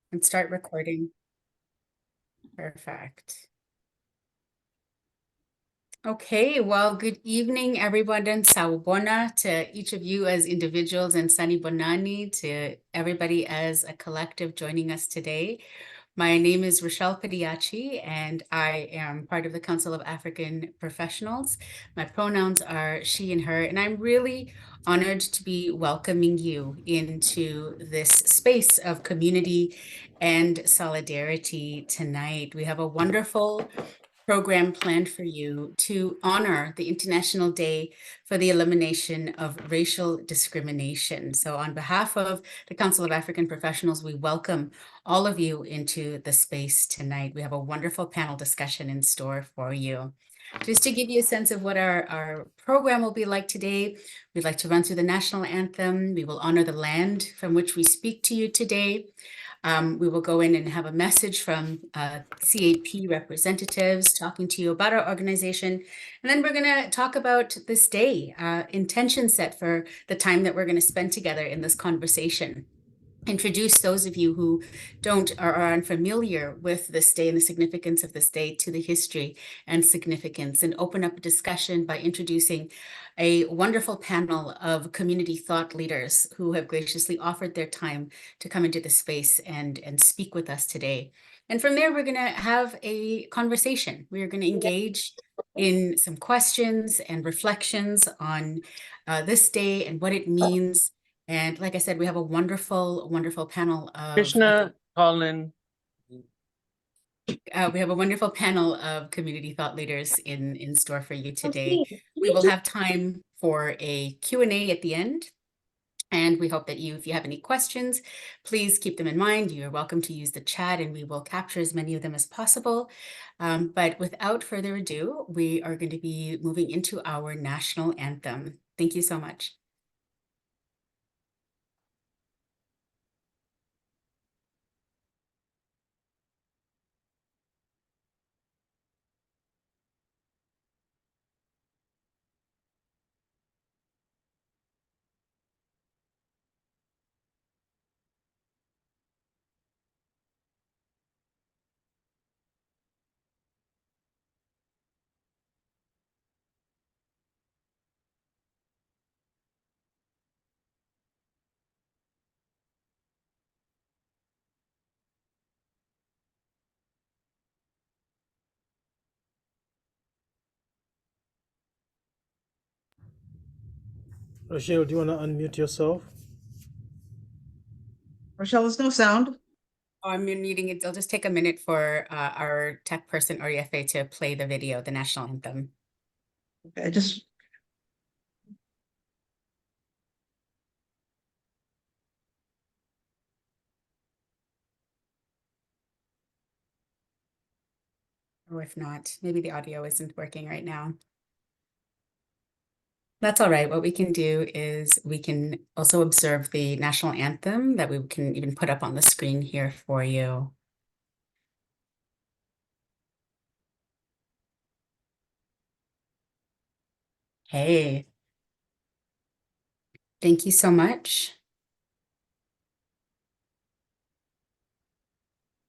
And start recording. Perfect. Okay, well, good evening, everyone, and sawubona to each of you as individuals, and sanibonani to everybody as a collective joining us today. My name is Rochele Padiachy, and I am part of the Council of African Professionals. My pronouns are she and her, and I'm really honored to be welcoming you into this space of community and solidarity tonight. We have a wonderful program planned for you to honor the International Day for the Elimination of Racial Discrimination. So on behalf of the Council of African Professionals, we welcome all of you into the space tonight. We have a wonderful panel discussion in store for you. Just to give you a sense of what our program will be like today, we'd like to run through the national anthem. We will honor the land from which we speak to you today. We will go in and have a message from CAP representatives talking to you about our organization. And then we're going to talk about this day, intention set for the time that we're going to spend together in this conversation. Introduce those of you who don't or are unfamiliar with this day and the significance of this day to the history and significance, and open up a discussion by introducing a wonderful panel of community thought leaders who have graciously offered their time to come into the space and speak with us today. And from there, we're going to have a conversation. We are going to engage in some questions and reflections on this day and what it means. And like I said, we have a wonderful, wonderful panel of Krishna, Colin. we have a wonderful panel of community thought leaders in store for you today. We will have time for a Q&A at the end. And we hope that if you have any questions, please keep them in mind. You're welcome to use the chat and we will capture as many of them as possible. But without further ado, we are going to be moving into our national anthem. Thank you so much. Rochele, do you want to unmute yourself? Rochele, there's no sound. Oh, I'm needing it. It'll just take a minute for our tech person, Oriafe, to play the video, the national anthem. Okay, just Or if not, maybe the audio isn't working right now. That's all right. What we can do is we can also observe the national anthem that we can even put up on the screen here for you. Hey, thank you so much.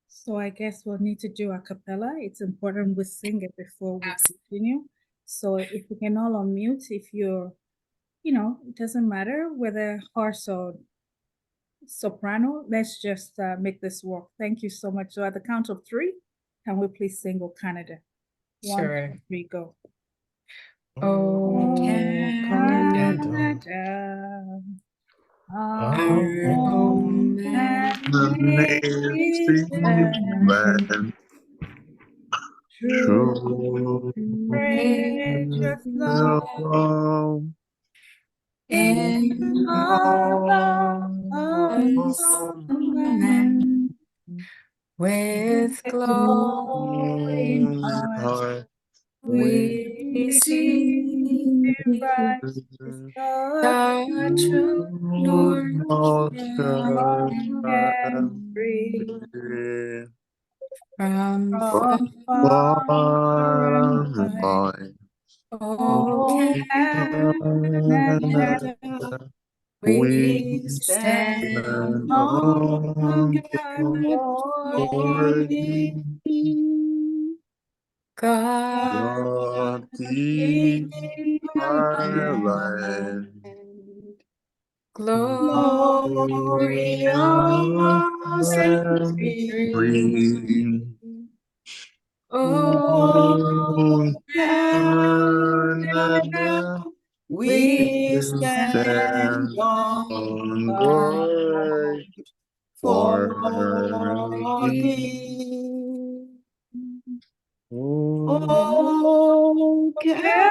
So I guess we'll need to do a cappella. It's important we sing it before we continue. So if we can all unmute, if you're, it doesn't matter whether hoarse or soprano, let's just make this work. Thank you so much. So at the count of 3, can we please sing O Canada? Sure. 1, 2, 3, go. Oh, Canada, our home and native land, true precious love, in our land, with glory heart, we sing the true North and free from far far away. Oh, Canada, Canada, We stand stand on on for thee. God, God, keep our and land. glory And free. Oh, Oh, Canada, we we stand stand on on guard guard for for thee. thee. Oh, Canada,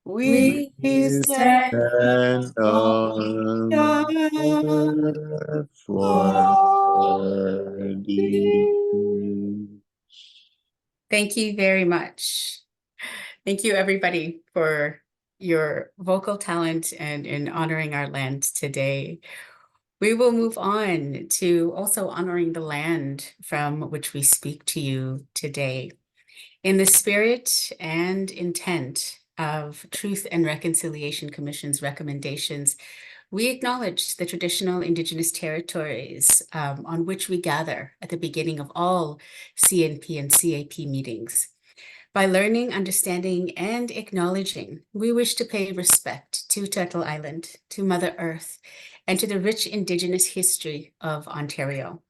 we we stand stand on on guard for thee. Thank you very much. Thank you, everybody, for your vocal talent and in honoring our land today. We will move on to also honoring the land from which we speak to you today. In the spirit and intent of Truth and Reconciliation Commission's recommendations, we acknowledge the traditional Indigenous territories on which we gather at the beginning of all CNP and CAP meetings. By learning, understanding, and acknowledging, we wish to pay respect to Turtle Island, to Mother Earth, and to the rich Indigenous history of Ontario.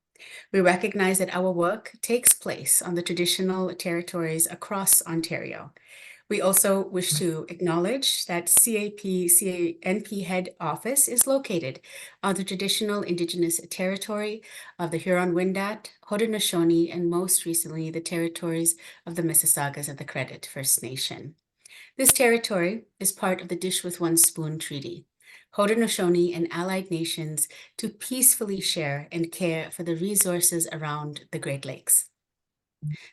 We recognize that our work takes place on the traditional territories across Ontario. We also wish to acknowledge that CANP head office is located on the traditional Indigenous territory of the Huron-Wendat, Haudenosaunee, and most recently the territories of the Mississaugas of the Credit First Nation. This territory is part of the Dish with One Spoon Treaty, Haudenosaunee and allied nations to peacefully share and care for the resources around the Great Lakes.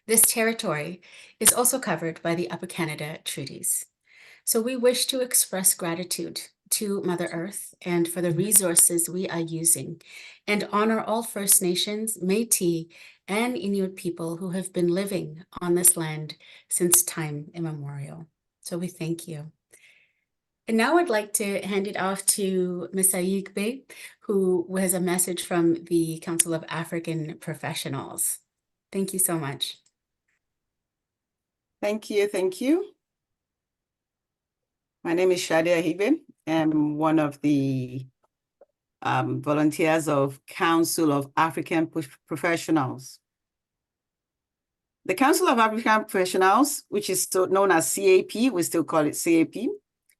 This territory is also covered by the Upper Canada Treaties. So we wish to express gratitude to Mother Earth and for the resources we are using, and honor all First Nations, Métis, and Inuit people who have been living on this land since time immemorial. So we thank you. And now I'd like to hand it off to Ms. Ayigbe, who has a message from the Council of African Professionals. Thank you so much. Thank you, thank you. My name is Shadia Hibe. I'm one of the volunteers of Council of African Professionals. The Council of African Professionals, which is still known as CAP, we still call it CAP,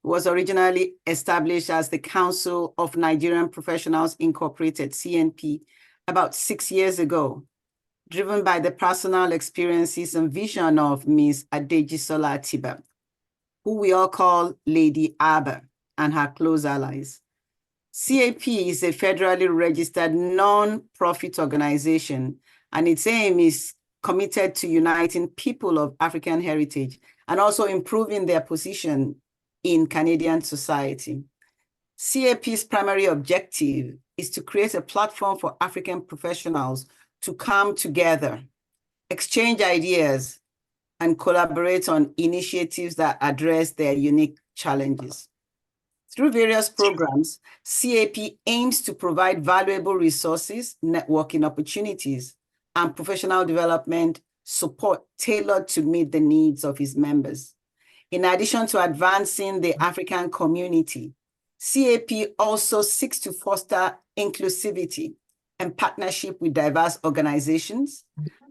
was originally established as the Council of Nigerian Professionals Incorporated, CNP, about 6 years ago, driven by the personal experiences and vision of Ms. Adejisola Atiba, who we all call Lady Abba, and her close allies. CAP is a federally registered non-profit organization, and its aim is committed to uniting people of African heritage and also improving their position in Canadian society. CAP's primary objective is to create a platform for African professionals to come together, exchange ideas, and collaborate on initiatives that address their unique challenges. Through various programs, CAP aims to provide valuable resources, networking opportunities, and professional development support tailored to meet the needs of its members. In addition to advancing the African community, CAP also seeks to foster inclusivity and partnership with diverse organizations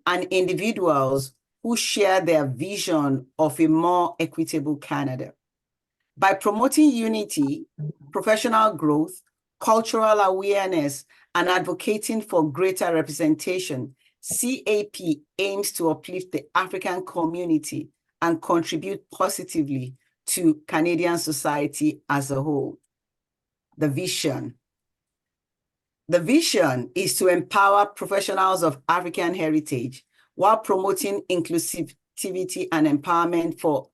and individuals who share their vision of a more equitable Canada. By promoting unity, professional growth, cultural awareness, and advocating for greater representation, CAP aims to uplift the African community and contribute positively to Canadian society as a whole. The vision. The vision is to empower professionals of African heritage while promoting inclusivity and empowerment for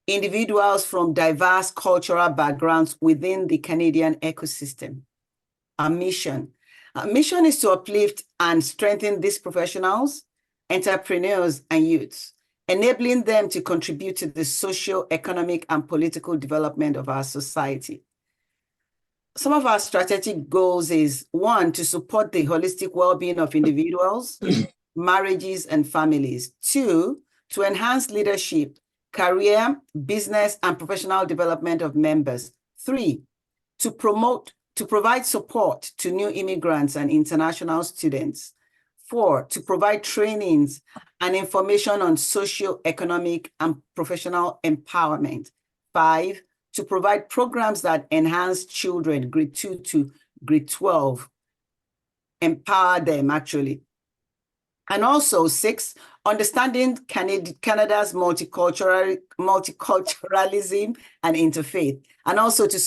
individuals from diverse cultural backgrounds within the Canadian ecosystem. Our mission is to uplift and strengthen these professionals, entrepreneurs, and youths, enabling them to contribute to the socio-economic and political development of our society. some of our strategic goals is, one, to support the holistic well-being of individuals, marriages, and families. Two, to enhance leadership, career, business, and professional development of members. Three, to provide support to new immigrants and international students. Four, to provide trainings and information on socio-economic and professional empowerment. Five, to provide programs that enhance children, grade 2 to grade 12, empower them actually. And also 6, understanding Canada's multiculturalism and interfaith, and also to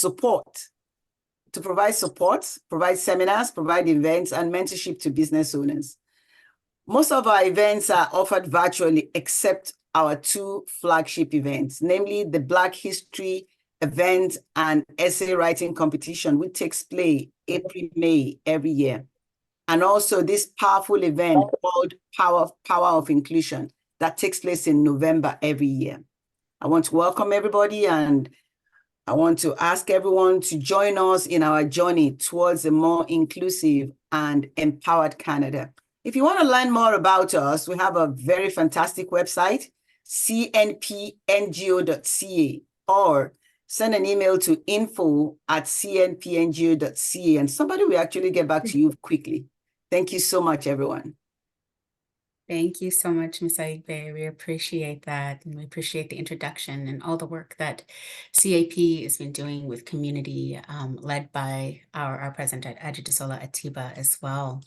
provide support, provide seminars, provide events, and mentorship to business owners. Most of our events are offered virtually, except our 2 flagship events, namely the Black History event and essay writing competition, which takes place April, May every year. And also this powerful event called Power of Inclusion that takes place in November every year. I want to welcome everybody, and I want to ask everyone to join us in our journey towards a more inclusive and empowered Canada. If you want to learn more about us, we have a very fantastic website, cnpngo.ca, or send an email to info@cnpngo.ca, and somebody will actually get back to you quickly. Thank you so much, everyone. Thank you so much, Ms. Aigbe. We appreciate that, and we appreciate the introduction and all the work that CAP has been doing with community, led by our president, Adejisola Atiba, as well.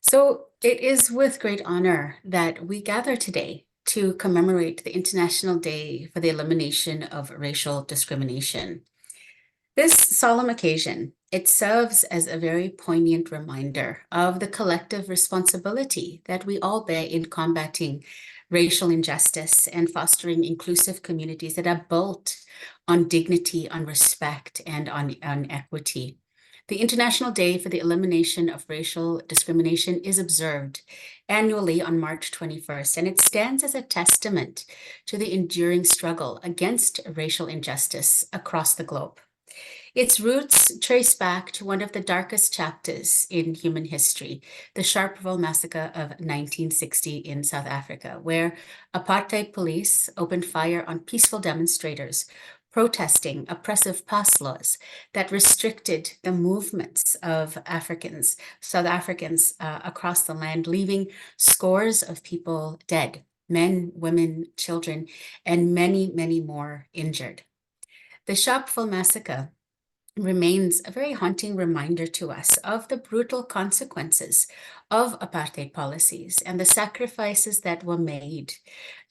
So it is with great honor that we gather today to commemorate the International Day for the Elimination of Racial Discrimination. This solemn occasion, it serves as a very poignant reminder of the collective responsibility that we all bear in combating racial injustice and fostering inclusive communities that are built on dignity, on respect, and on equity. The International Day for the Elimination of Racial Discrimination is observed annually on March 21st, and it stands as a testament to the enduring struggle against racial injustice across the globe. Its roots trace back to one of the darkest chapters in human history, the Sharpeville Massacre of 1960 in South Africa, where apartheid police opened fire on peaceful demonstrators protesting oppressive pass laws that restricted the movements of South Africans across the land, leaving scores of people dead, men, women, children, and many, many more injured. The Sharpeville Massacre remains a very haunting reminder to us of the brutal consequences of apartheid policies and the sacrifices that were made,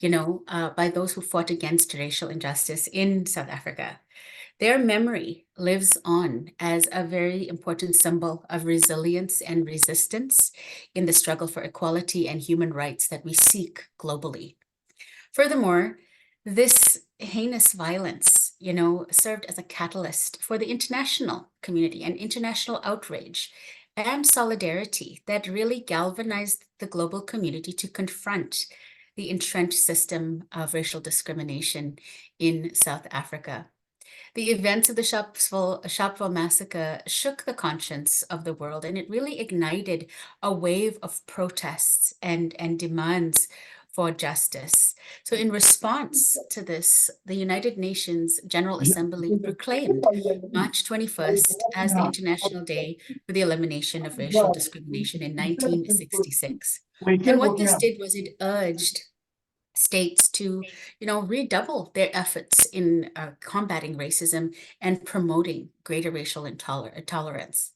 by those who fought against racial injustice in South Africa. Their memory lives on as a very important symbol of resilience and resistance in the struggle for equality and human rights that we seek globally. Furthermore, this heinous violence, served as a catalyst for the international community and international outrage and solidarity that really galvanized the global community to confront the entrenched system of racial discrimination in South Africa. The events of the Sharpeville Massacre shook the conscience of the world, and it really ignited a wave of protests and demands for justice. So in response to this, the United Nations General Assembly proclaimed March 21st as the International Day for the Elimination of Racial Discrimination in 1966. And what this did was it urged states to, redouble their efforts in combating racism and promoting greater racial tolerance.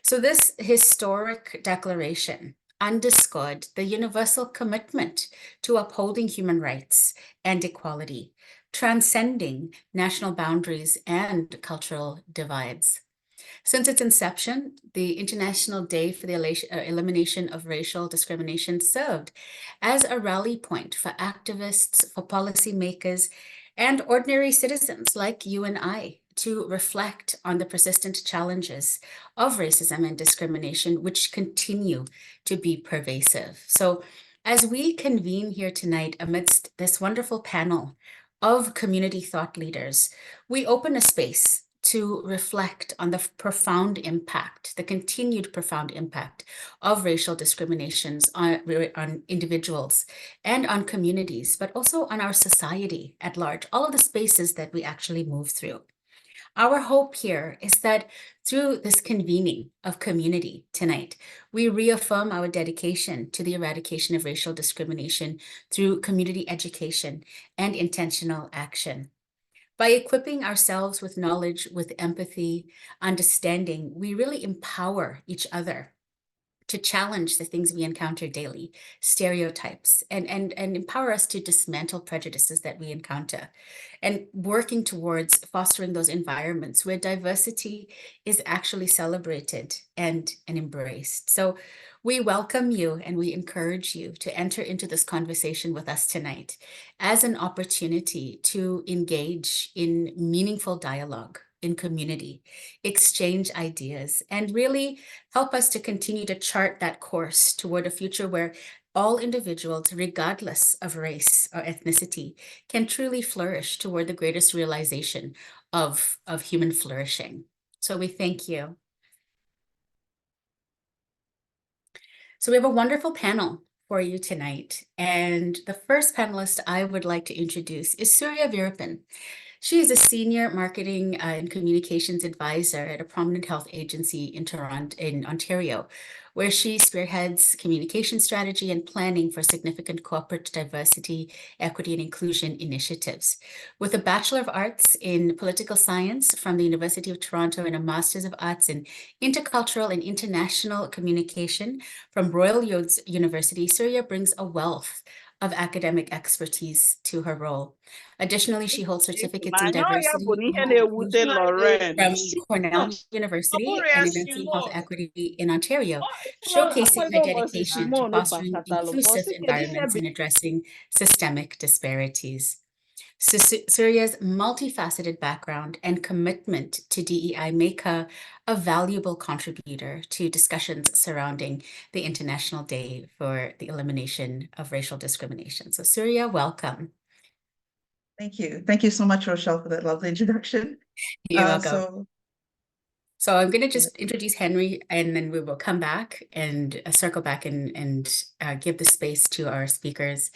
So this historic declaration underscored the universal commitment to upholding human rights and equality, transcending national boundaries and cultural divides. Since its inception, the International Day for the Elimination of Racial Discrimination served as a rally point for activists, for policymakers, and ordinary citizens like you and I to reflect on the persistent challenges of racism and discrimination, which continue to be pervasive. So as we convene here tonight amidst this wonderful panel of community thought leaders, we open a space to reflect on the profound impact, the continued profound impact of racial discriminations on individuals and on communities, but also on our society at large, all of the spaces that we actually move through. Our hope here is that through this convening of community tonight, we reaffirm our dedication to the eradication of racial discrimination through community education and intentional action. By equipping ourselves with knowledge, with empathy, understanding, we really empower each other to challenge the things we encounter daily, stereotypes, and empower us to dismantle prejudices that we encounter, and working towards fostering those environments where diversity is actually celebrated and embraced. So we welcome you and we encourage you to enter into this conversation with us tonight as an opportunity to engage in meaningful dialogue in community, exchange ideas, and really help us to continue to chart that course toward a future where all individuals, regardless of race or ethnicity, can truly flourish toward the greatest realization of human flourishing. So we thank you. So we have a wonderful panel for you tonight. And the first panelist I would like to introduce is Suriya Veerappan. She is a senior marketing and communications advisor at a prominent health agency in Toronto, in Ontario, where she spearheads communication strategy and planning for significant corporate diversity, equity, and inclusion initiatives. With a Bachelor of Arts in Political Science from the University of Toronto and a Master's of Arts in Intercultural and International Communication from Royal University, Suriya brings a wealth of academic expertise to her role. Additionally, she holds certificates in diversity and inclusion from Cornell University and advancing health equity in Ontario, showcasing her dedication to fostering inclusive environments and addressing systemic disparities. Suriya's multifaceted background and commitment to DEI make her a valuable contributor to discussions surrounding the International Day for the Elimination of Racial Discrimination. So Suriya, welcome. Thank you. Thank you so much, Rochelle, for that lovely introduction. You're welcome. So I'm going to just introduce Henry, and then we will come back and circle back and give the space to our speakers.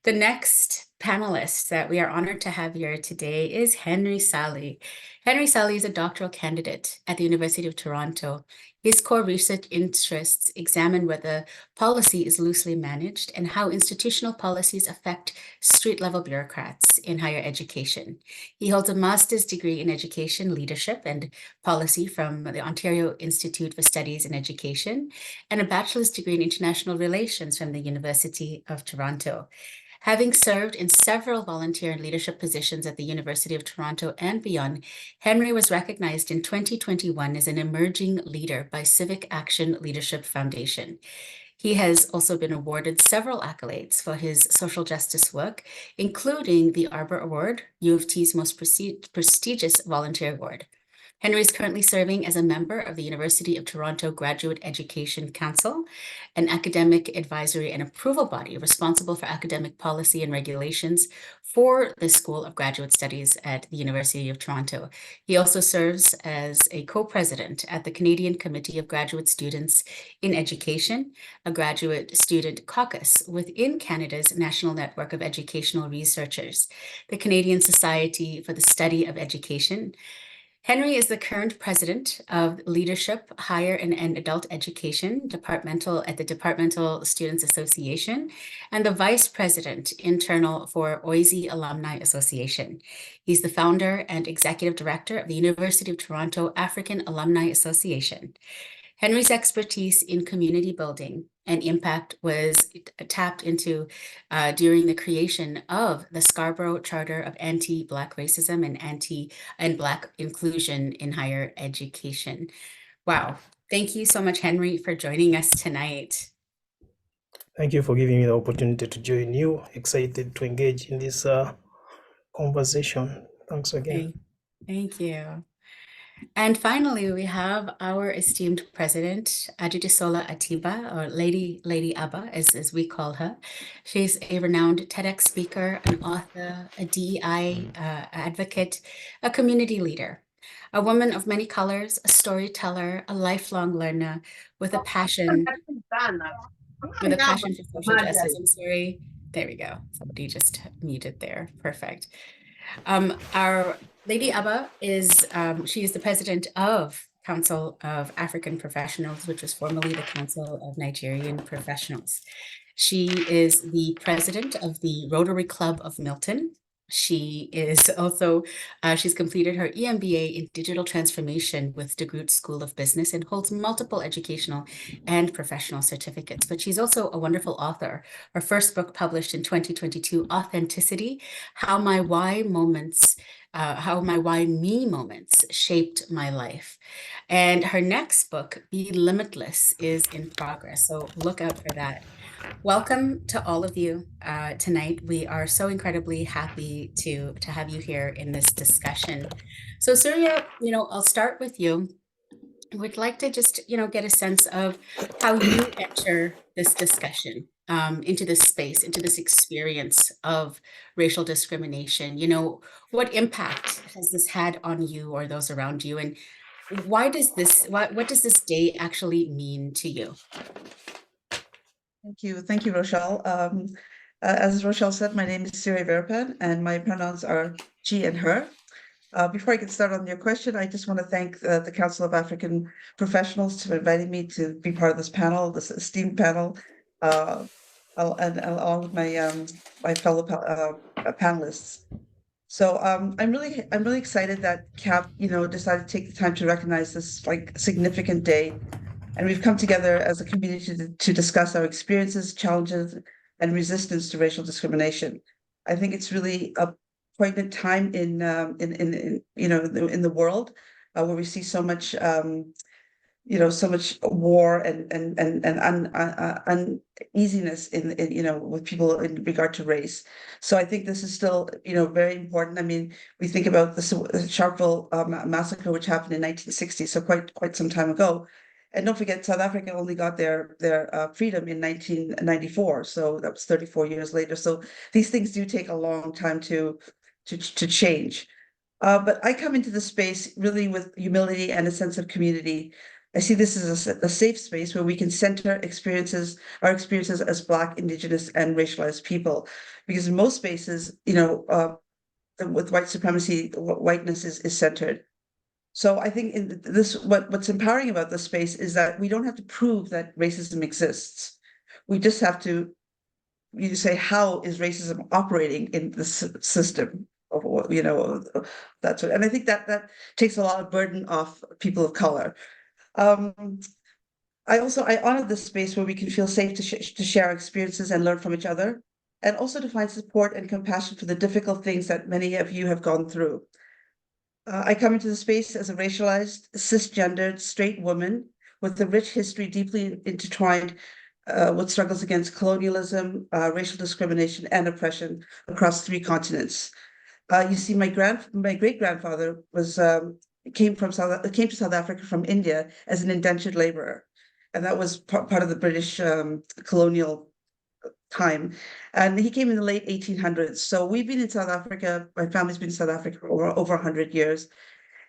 The next panelist that we are honored to have here today is Henry Ssali. Henry Ssali is a doctoral candidate at the University of Toronto. His core research interests examine whether policy is loosely managed and how institutional policies affect street-level bureaucrats in higher education. He holds a master's degree in education leadership and policy from the Ontario Institute for Studies in Education and a bachelor's degree in international relations from the University of Toronto. Having served in several volunteer and leadership positions at the University of Toronto and beyond, Henry was recognized in 2021 as an emerging leader by Civic Action Leadership Foundation. He has also been awarded several accolades for his social justice work, including the Arbor Award, U of T's most prestigious volunteer award. Henry is currently serving as a member of the University of Toronto Graduate Education Council, an academic advisory and approval body responsible for academic policy and regulations for the School of Graduate Studies at the University of Toronto. He also serves as a co-president at the Canadian Committee of Graduate Students in Education, a graduate student caucus within Canada's National Network of Educational Researchers, the Canadian Society for the Study of Education. Henry is the current president of Leadership, Higher and Adult Education at the Departmental Students Association and the vice president internal for OISE Alumni Association. He's the founder and executive director of the University of Toronto African Alumni Association. Henry's expertise in community building and impact was tapped into during the creation of the Scarborough Charter of Anti-Black Racism and Black Inclusion in Higher Education. Wow. Thank you so much, Henry, for joining us tonight. Thank you for giving me the opportunity to join you. Excited to engage in this conversation. Thanks again. Thank you. And finally, we have our esteemed president, Adejisola Atiba, or Lady Abba, as we call her. She's a renowned TEDx speaker, an author, a DEI advocate, a community leader. A woman of many colors, a storyteller, a lifelong learner with a passion for social justice. I'm sorry. There we go. Somebody just muted there. Perfect. Our Lady Abba is, she is the president of Council of African Professionals, which was formerly the Council of Nigerian Professionals. She is the president of the Rotary Club of Milton. She is also, she's completed her EMBA in digital transformation with DeGroote School of Business and holds multiple educational and professional certificates. But she's also a wonderful author. Her first book published in 2022, Authenticity, How My Why Me moments shaped my life. And her next book, Be Limitless, is in progress. So look out for that. Welcome to all of you tonight. We are so incredibly happy to have you here in this discussion. So Suriya, I'll start with you. Would like to just, get a sense of how you enter this discussion into this space, into this experience of racial discrimination. What impact has this had on you or those around you? And what does this day actually mean to you? Thank you, Rochele. As Rochele said, my name is Suriya Veerappan, and my pronouns are she and her. Before I get started on your question, I just want to thank the Council of African Professionals for inviting me to be part of this panel, this esteemed panel, and along with my fellow panelists. So I'm really excited that CAP, decided to take the time to recognize this significant day. And we've come together as a community to discuss our experiences, challenges, and resistance to racial discrimination. I think it's really a poignant time in the world where we see so much so much war and uneasiness with people in regard to race. So I think this is still very important. I mean, we think about the Sharpeville massacre, which happened in 1960, so quite some time ago. And don't forget, South Africa only got their freedom in 1994, so that was 34 years later. So these things do take a long time to change. But I come into the space really with humility and a sense of community. I see this as a safe space where we can center our experiences as Black, Indigenous, and racialized people. Because in most spaces, with white supremacy, whiteness is centered. So I think in this, what's empowering about this space is that we don't have to prove that racism exists. We just have to say, how is racism operating in the system of that's what, and I think that takes a lot of burden off people of color. I honor this space where we can feel safe to share our experiences and learn from each other, and also to find support and compassion for the difficult things that many of you have gone through. I come into the space as a racialized, cisgendered, straight woman with a rich history deeply intertwined with struggles against colonialism, racial discrimination, and oppression across 3 continents. You see, my great-grandfather came to South Africa from India as an indentured laborer, and that was part of the British colonial time. And he came in the late 1800s. So we've been in South Africa, my family's been in South Africa for over 100 years.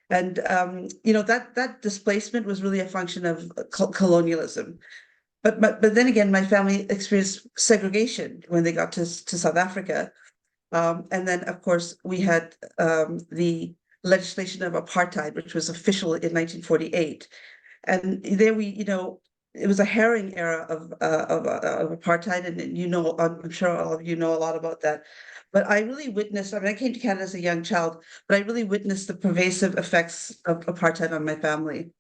And, that displacement was really a function of colonialism. But then again, my family experienced segregation when they got to South Africa. And then, of course, we had the legislation of apartheid, which was official in 1948. And there it was a herring era of apartheid, and I'm sure all of you know a lot about that. But I really witnessed, I came to Canada as a young child, but I really witnessed the pervasive effects of apartheid on my family.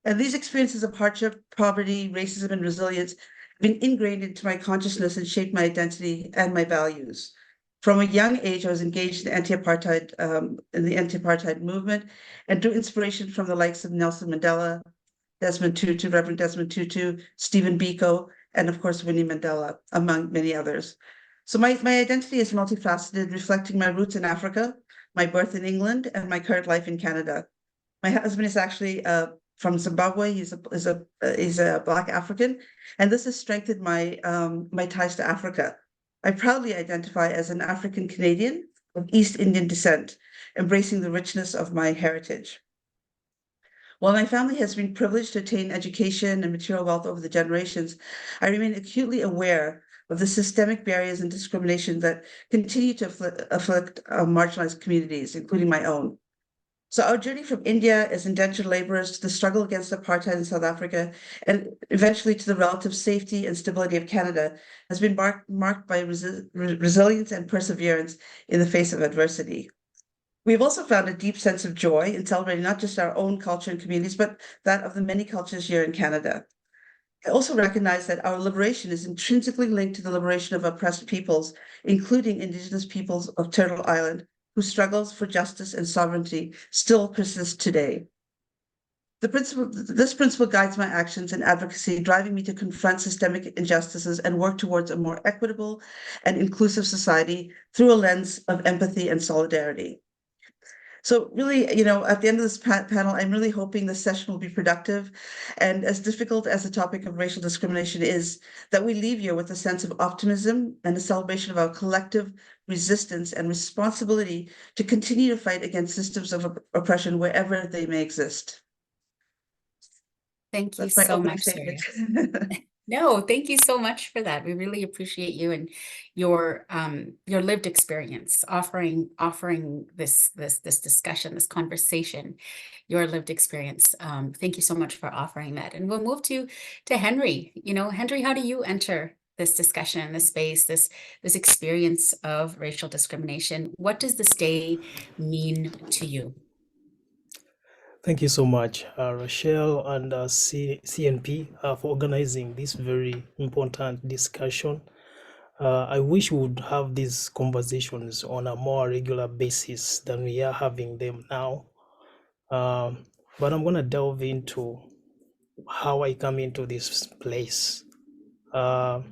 And these experiences of hardship, poverty, racism, and resilience have been ingrained into my consciousness and shaped my identity and my values. From a young age, I was engaged in the anti-apartheid movement, and drew inspiration from the likes of Nelson Mandela, Reverend Desmond Tutu, Stephen Biko, and of course, Winnie Mandela, among many others. So my identity is multifaceted, reflecting my roots in Africa, my birth in England, and my current life in Canada. My husband is actually from Zimbabwe. He's a Black African, and this has strengthened my ties to Africa. I proudly identify as an African Canadian of East Indian descent, embracing the richness of my heritage. While my family has been privileged to attain education and material wealth over the generations, I remain acutely aware of the systemic barriers and discrimination that continue to afflict marginalized communities, including my own. So our journey from India as indentured laborers to the struggle against apartheid in South Africa, and eventually to the relative safety and stability of Canada, has been marked by resilience and perseverance in the face of adversity. We've also found a deep sense of joy in celebrating not just our own culture and communities, but that of the many cultures here in Canada. I also recognize that our liberation is intrinsically linked to the liberation of oppressed peoples, including Indigenous peoples of Turtle Island, whose struggles for justice and sovereignty still persist today. This principle guides my actions and advocacy, driving me to confront systemic injustices and work towards a more equitable and inclusive society through a lens of empathy and solidarity. So really, at the end of this panel, I'm really hoping this session will be productive. And as difficult as the topic of racial discrimination is, that we leave you with a sense of optimism and a celebration of our collective resistance and responsibility to continue to fight against systems of oppression wherever they may exist. Thank you That's my so opening much, Suriya. statement. No, thank you so much for that. We really appreciate you and your lived experience, offering this discussion, this conversation, your lived experience. Thank you so much for offering that. And we'll move to Henry. Henry, how do you enter this discussion, this space, this experience of racial discrimination? What does this day mean to you? Thank you so much, Rochele and CNP, for organizing this very important discussion. I wish we would have these conversations on a more regular basis than we are having them now. But I'm going to delve into how I come into this place. A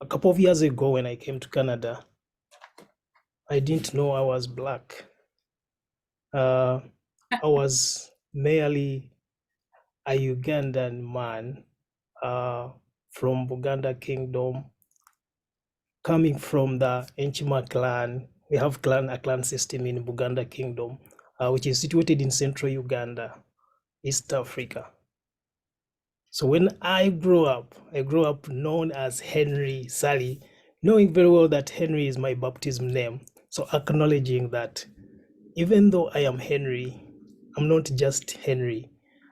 couple of years ago, when I came to Canada, I didn't know I was Black. I was merely a Ugandan man from Buganda Kingdom, coming from the Enchima clan. We have a clan system in Buganda Kingdom, which is situated in central Uganda, East Africa. So when I grew up known as Henry Ssali, knowing very well that Henry is my baptism name. So acknowledging that even though I am Henry, I'm not just Henry.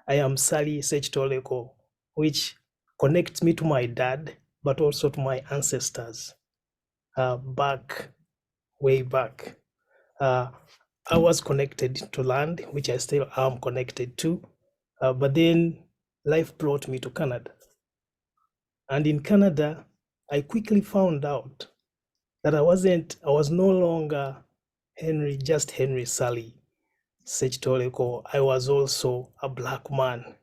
I am Ssali Sechitoleko, which connects me to my dad, but also to my ancestors way back. I was connected to land, which I still am connected to, but then life brought me to Canada. And in Canada, I quickly found out that I was no longer just Henry Ssali Sechitoleko. I was also a Black man.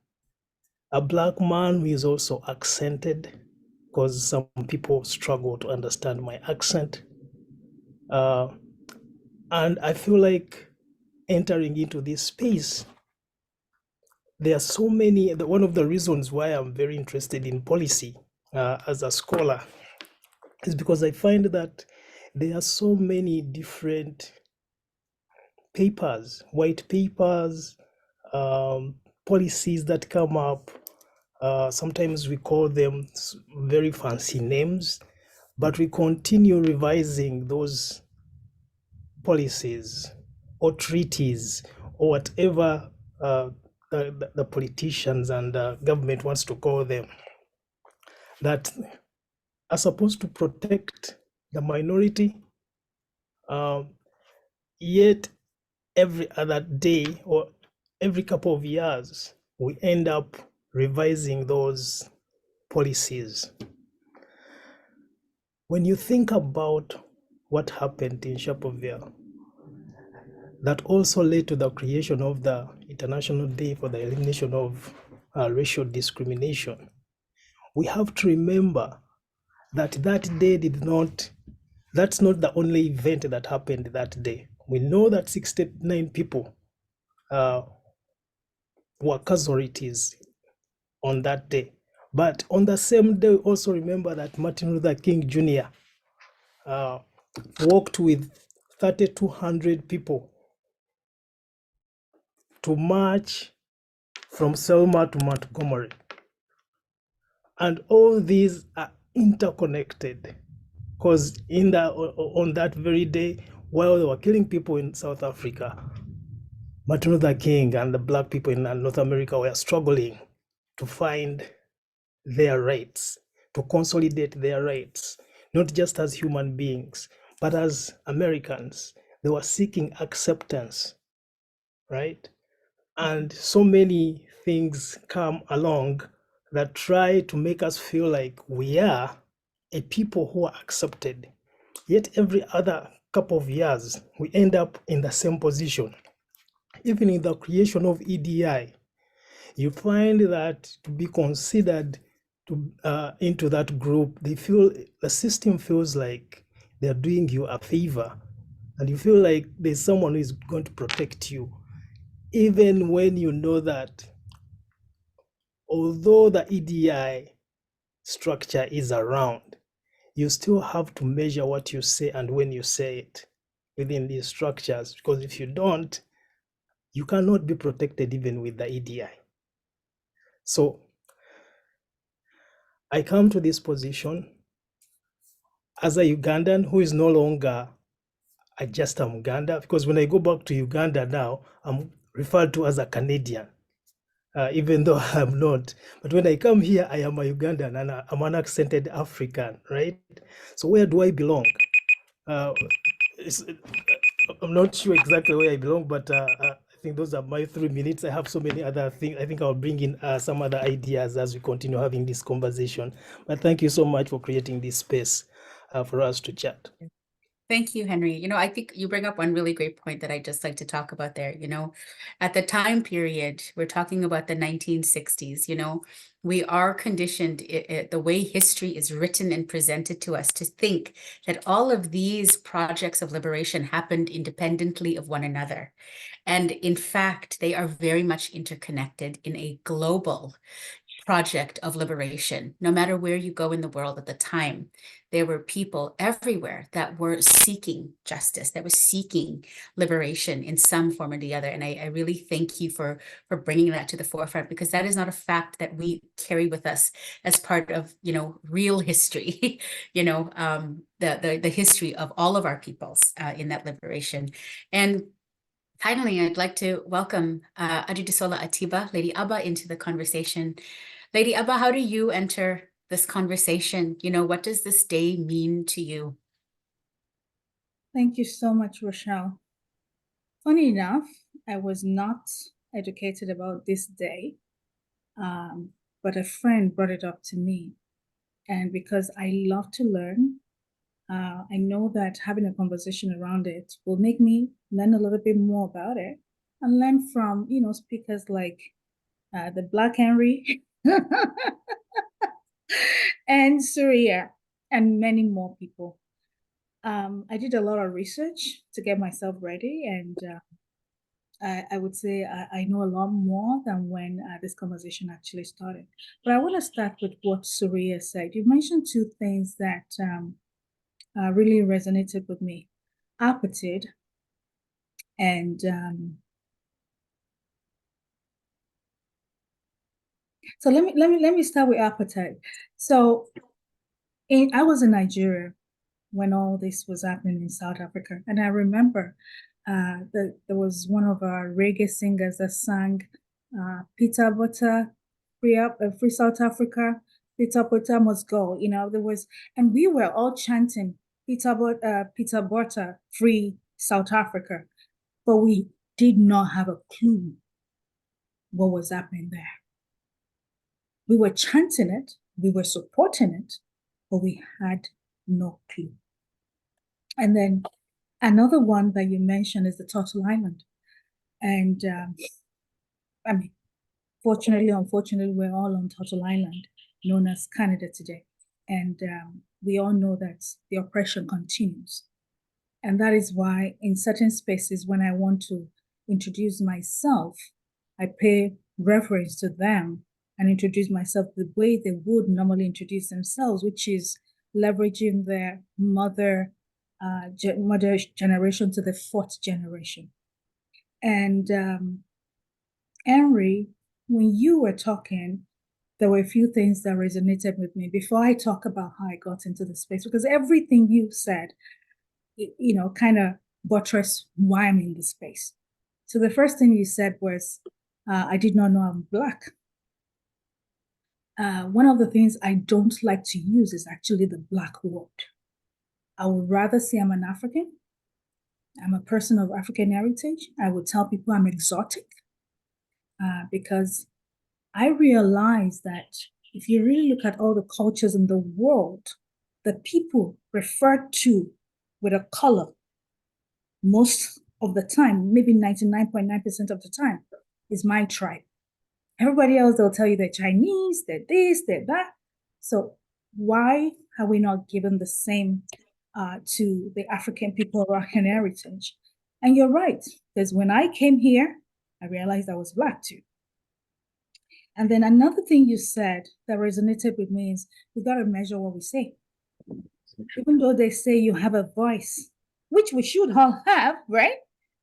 A Black man who is also accented, because some people struggle to understand my accent. And I feel like entering into this space, there are so many. One of the reasons why I'm very interested in policy as a scholar is because I find that there are so many different papers, white papers, policies that come up. Sometimes we call them very fancy names, but we continue revising those policies or treaties or whatever the politicians and government wants to call them, that are supposed to protect the minority. Yet every other day or every couple of years, we end up revising those policies. When you think about what happened in Sharpeville, that also led to the creation of the International Day for the Elimination of Racial Discrimination, we have to remember that that day that's not the only event that happened that day. We know that 69 people were casualties on that day. But on the same day, also remember that Martin Luther King Jr. Walked with 3,200 people to march from Selma to Montgomery. And all these are interconnected, because on that very day, while they were killing people in South Africa, Martin Luther King and the Black people in North America were struggling to find their rights, to consolidate their rights, not just as human beings, but as Americans. They were seeking acceptance, right? And so many things come along that try to make us feel like we are a people who are accepted. Yet every other couple of years, we end up in the same position. Even in the creation of EDI, you find that to be considered into that group, the system feels like they're doing you a favor, and you feel like there's someone who is going to protect you, even when you know that although the EDI structure is around, you still have to measure what you say and when you say it within these structures, because if you don't, you cannot be protected even with the EDI. So I come to this position as a Ugandan who is no longer just a Uganda, because when I go back to Uganda now, I'm referred to as a Canadian, even though I'm not. But when I come here, I am a Ugandan and I'm an accented African, right? So where do I belong? I'm not sure exactly where I belong, but I think those are my 3 minutes. I have so many other things. I think I'll bring in some other ideas as we continue having this conversation. But thank you so much for creating this space for us to chat. Thank you, Henry. I think you bring up one really great point that I just like to talk about there. At the time period, we're talking about the 1960s, we are conditioned, the way history is written and presented to us, to think that all of these projects of liberation happened independently of one another. And in fact, they are very much interconnected in a global project of liberation. No matter where you go in the world at the time, there were people everywhere that were seeking justice, that were seeking liberation in some form or the other. And I really thank you for bringing that to the forefront, because that is not a fact that we carry with us as part of, real history, the history of all of our peoples in that liberation. And finally, I'd like to welcome Adejisola Atiba, Lady Abba, into the conversation. Lady Abba, how do you enter this conversation? What does this day mean to you? Thank you so much, Rochele. Funny enough, I was not educated about this day, but a friend brought it up to me. And because I love to learn, I know that having a conversation around it will make me learn a little bit more about it and learn from, speakers like the Black Henry and Suriya and many more people. I did a lot of research to get myself ready, and I would say I know a lot more than when this conversation actually started. But I want to start with what Suriya said. You mentioned two things that really resonated with me: apartheid and so let me start with apartheid. So I was in Nigeria when all this was happening in South Africa, and I remember that there was one of our reggae singers that sang Peter Butter, free South Africa, Peter Butter must go. And we were all chanting Peter Butter, free South Africa, but we did not have a clue what was happening there. We were chanting it, we were supporting it, but we had no clue. And then another one that you mentioned is the Turtle Island. And fortunately, unfortunately, we're all on Turtle Island, known as Canada today. And we all know that the oppression continues. And that is why in certain spaces, when I want to introduce myself, I pay reference to them and introduce myself the way they would normally introduce themselves, which is leveraging their mother mother generation to the fourth generation. And Henry, when you were talking, there were a few things that resonated with me before I talk about how I got into the space, because everything you said, kind of buttress why I'm in the space. So the first thing you said was, I did not know I'm Black. One of the things I don't like to use is actually the Black word. I would rather say I'm an African. I'm a person of African heritage. I would tell people I'm exotic because I realize that if you really look at all the cultures in the world, the people referred to with a color most of the time, maybe 99.9% of the time, is my tribe. Everybody else, they'll tell you they're Chinese, they're this, they're that. So why have we not given the same to the African people of African heritage? And you're right, because when I came here, I realized I was Black too. And then another thing you said that resonated with me is we got to measure what we say. Even though they say you have a voice, which we should all have, right?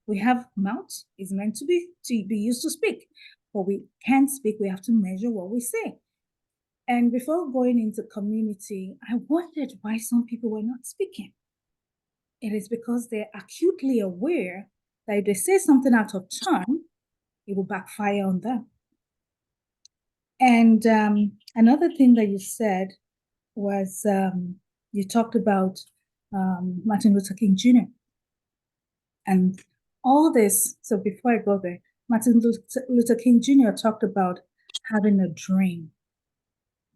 We have mouth, is meant to be used to speak, but we can't speak. We have to measure what we say. And before going into community, I wondered why some people were not speaking. It is because they're acutely aware that if they say something out of turn, it will backfire on them. And another thing that you said was you talked about Martin Luther King Jr. And all this, so before I go there, Martin Luther King Jr. talked about having a dream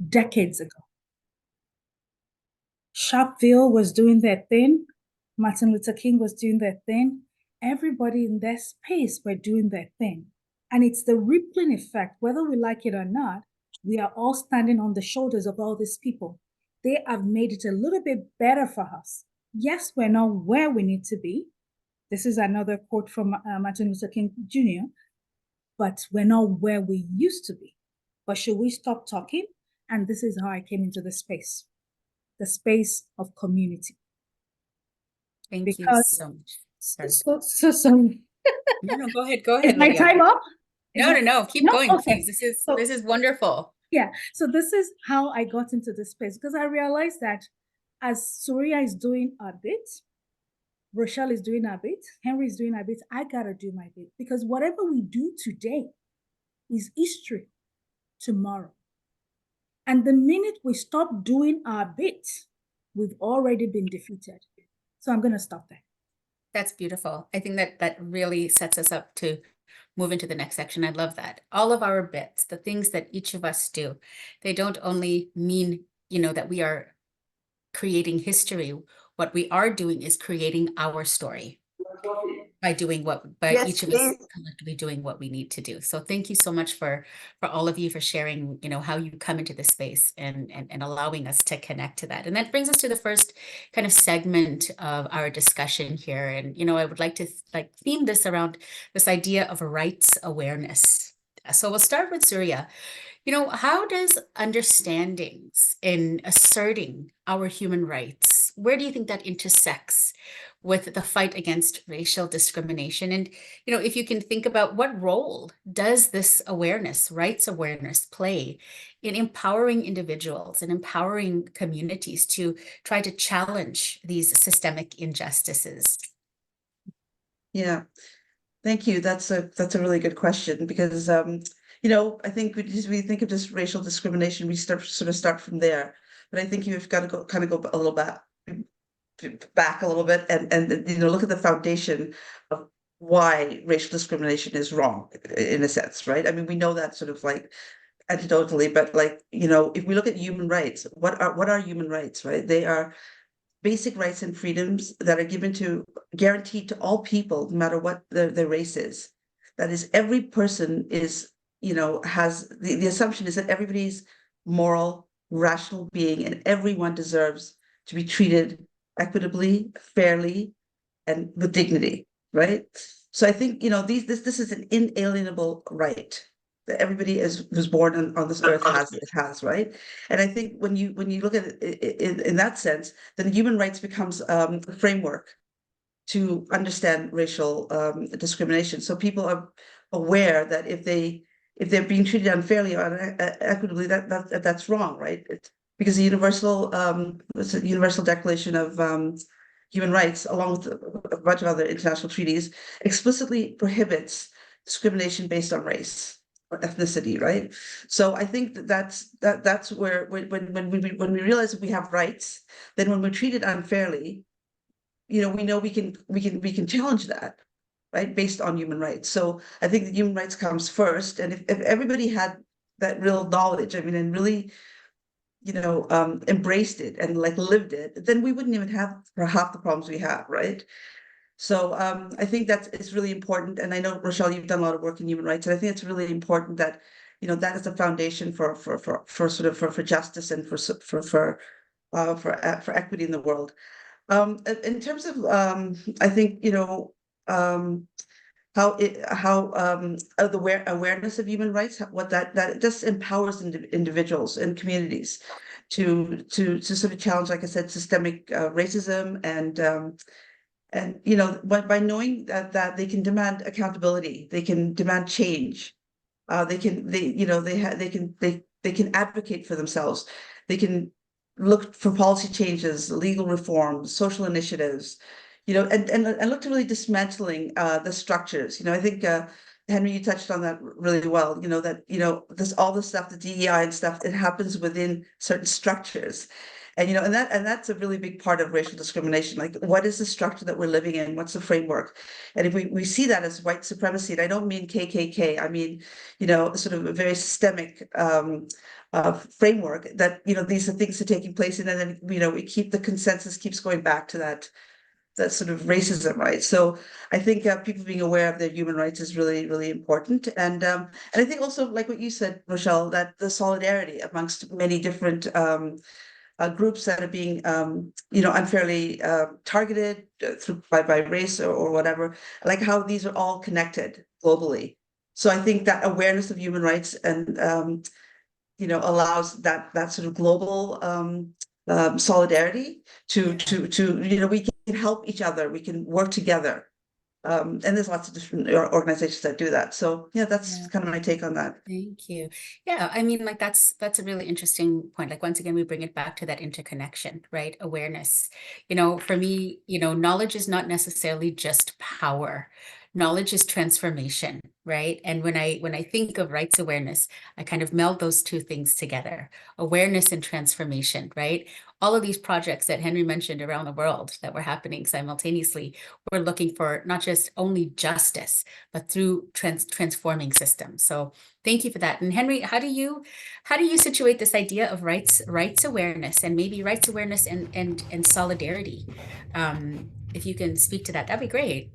decades ago. Sharpeville was doing their thing. Martin Luther King was doing their thing. Everybody in their space were doing their thing. And it's the rippling effect, whether we like it or not, we are all standing on the shoulders of all these people. They have made it a little bit better for us. Yes, we're not where we need to be. This is another quote from Martin Luther King Jr., but we're not where we used to be. But should we stop talking? And this is how I came into the space of community. Thank you so much. Sorry. So No, go ahead. Is my time up? No, keep going, okay. please. This is wonderful. Yeah, so this is how I got into this space, because I realized that as Suriya is doing a bit, Rochele is doing a bit, Henry is doing a bit, I gotta do my bit, because whatever we do today is history tomorrow. And the minute we stop doing our bit, we've already been defeated. So I'm gonna stop there. That's beautiful. I think that really sets us up to move into the next section. I love that. All of our bits, the things that each of us do, they don't only mean, that we are creating history. What we are doing is creating our story by Yes, each of please. us collectively doing what we need to do. So thank you so much for all of you for sharing, how you come into this space and allowing us to connect to that. And that brings us to the first kind of segment of our discussion here. And, I would like to theme this around this idea of rights awareness. So we'll start with Suriya. How does understandings in asserting our human rights, where do you think that intersects with the fight against racial discrimination? And, if you can think about what role does this awareness, rights awareness, play in empowering individuals and empowering communities to try to challenge these systemic injustices? Yeah, thank you. That's a really good question, because I think we think of this racial discrimination, we sort of start from there. But I think you've got to go a little back a little bit and look at the foundation of why racial discrimination is wrong, in a sense, right? I mean, we know that sort of like anecdotally, but if we look at human rights, what are human rights, right? They are basic rights and freedoms that are guaranteed to all people, no matter what their race is. That is, every person is, has the assumption is that everybody's moral, rational being, and everyone deserves to be treated equitably, fairly, and with dignity, right? So I think, this is an inalienable right. that everybody who's born on this earth has, right? And I think when you look at it in that sense, then human rights becomes a framework to understand racial discrimination. So people are aware that if they're being treated unfairly or equitably, that's wrong, right? Because the Universal Declaration of Human Rights, along with a bunch of other international treaties, explicitly prohibits discrimination based on race or ethnicity, right? So I think that's where when we realize that we have rights, then when we're treated unfairly, we know we can challenge that, right, based on human rights. So I think that human rights comes first, and if everybody had that real knowledge, I mean, and really, embraced it and like lived it, then we wouldn't even have half the problems we have, right? So I think it's really important, and I know, Rochele, you've done a lot of work in human rights, and I think it's really important that that is the foundation for justice and for equity in the world. In terms of I think how the awareness of human rights, what that just empowers individuals and communities to sort of challenge, like I said, systemic racism and by knowing that they can demand accountability, they can demand change, they can advocate for themselves, they can look for policy changes, legal reforms, social initiatives, and look to really dismantling the structures. I think Henry, you touched on that really well. That all the stuff, the DEI and stuff, it happens within certain structures. And that's a really big part of racial discrimination. Like, what is the structure that we're living in? What's the framework? And if we see that as white supremacy, and I don't mean KKK, I mean, sort of a very systemic framework that, these are things that are taking place, and then, the consensus keeps going back to that sort of racism, right? So I think people being aware of their human rights is really, really important. And I think also, like what you said, Rochele, that the solidarity amongst many different groups that are being, unfairly targeted by race or whatever, like how these are all connected globally. So I think that awareness of human rights and, allows that sort of global solidarity to we can help each other, we can work together. And there's lots of different organizations that do that. So yeah, that's kind of my take on that. Thank you. Yeah, I mean, like that's a really interesting point. Like, once again, we bring it back to that interconnection, right? Awareness. For me, knowledge is not necessarily just power. Knowledge is transformation, right? And when I think of rights awareness, I kind of meld those two things together: awareness and transformation, right? All of these projects that Henry mentioned around the world that were happening simultaneously, we're looking for not just only justice, but through transforming systems. So thank you for that. And Henry, how do you situate this idea of rights awareness, and maybe rights awareness and solidarity? If you can speak to that, that'd be great.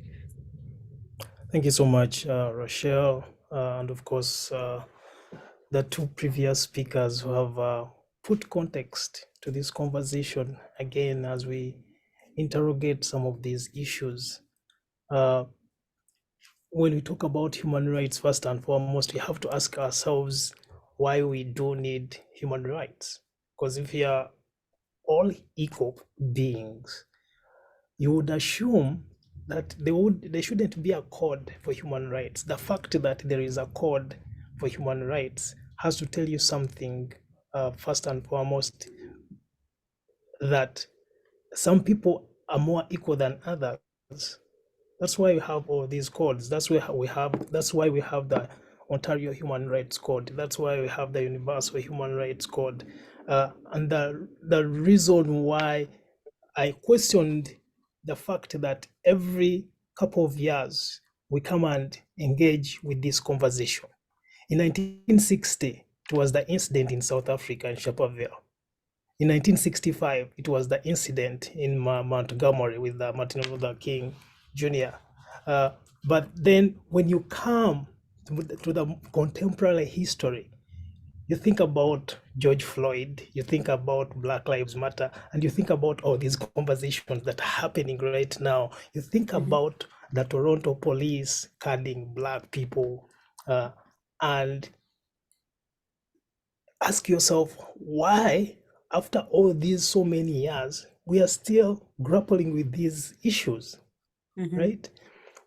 Thank you so much, Rochele, and of course, the two previous speakers who have put context to this conversation again as we interrogate some of these issues. When we talk about human rights, first and foremost, we have to ask ourselves why we do need human rights. Because if we are all equal beings, you would assume that there shouldn't be a code for human rights. The fact that there is a code for human rights has to tell you something, first and foremost, that some people are more equal than others. That's why we have all these codes. That's why we have the Ontario Human Rights Code. That's why we have the Universal Human Rights Code. And the reason why I questioned the fact that every couple of years we come and engage with this conversation. In 1960, it was the incident in South Africa in Sharperville. In 1965, it was the incident in Montgomery with Martin Luther King Jr. But then when you come to the contemporary history, you think about George Floyd, you think about Black Lives Matter, and you think about all these conversations that are happening right now. You think about the Toronto police carding Black people, and ask yourself why, after all these so many years, we are still grappling with these issues, Mhm. right?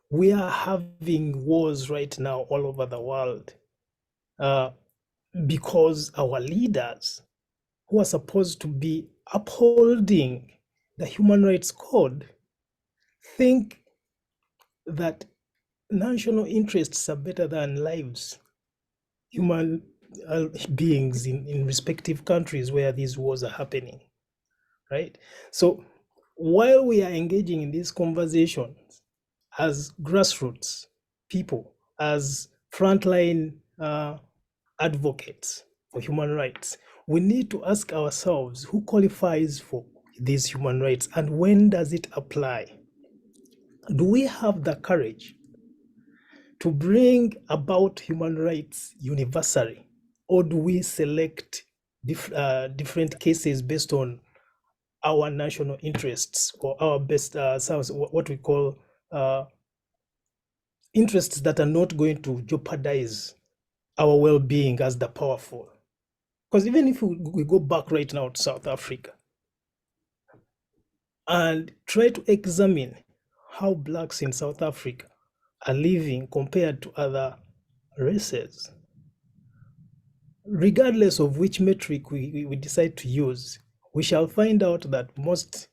We are having wars right now all over the world because our leaders, who are supposed to be upholding the human rights code, think that national interests are better than lives, human beings in respective countries where these wars are happening, right? So while we are engaging in these conversations as grassroots people, as frontline advocates for human rights, we need to ask ourselves who qualifies for these human rights and when does it apply? Do we have the courage to bring about human rights universally, or do we select different cases based on our national interests or our best what we call interests that are not going to jeopardize our well-being as the powerful? Because even if we go back right now to South Africa and try to examine how blacks in South Africa are living compared to other races, regardless of which metric we decide to use, we shall find out that most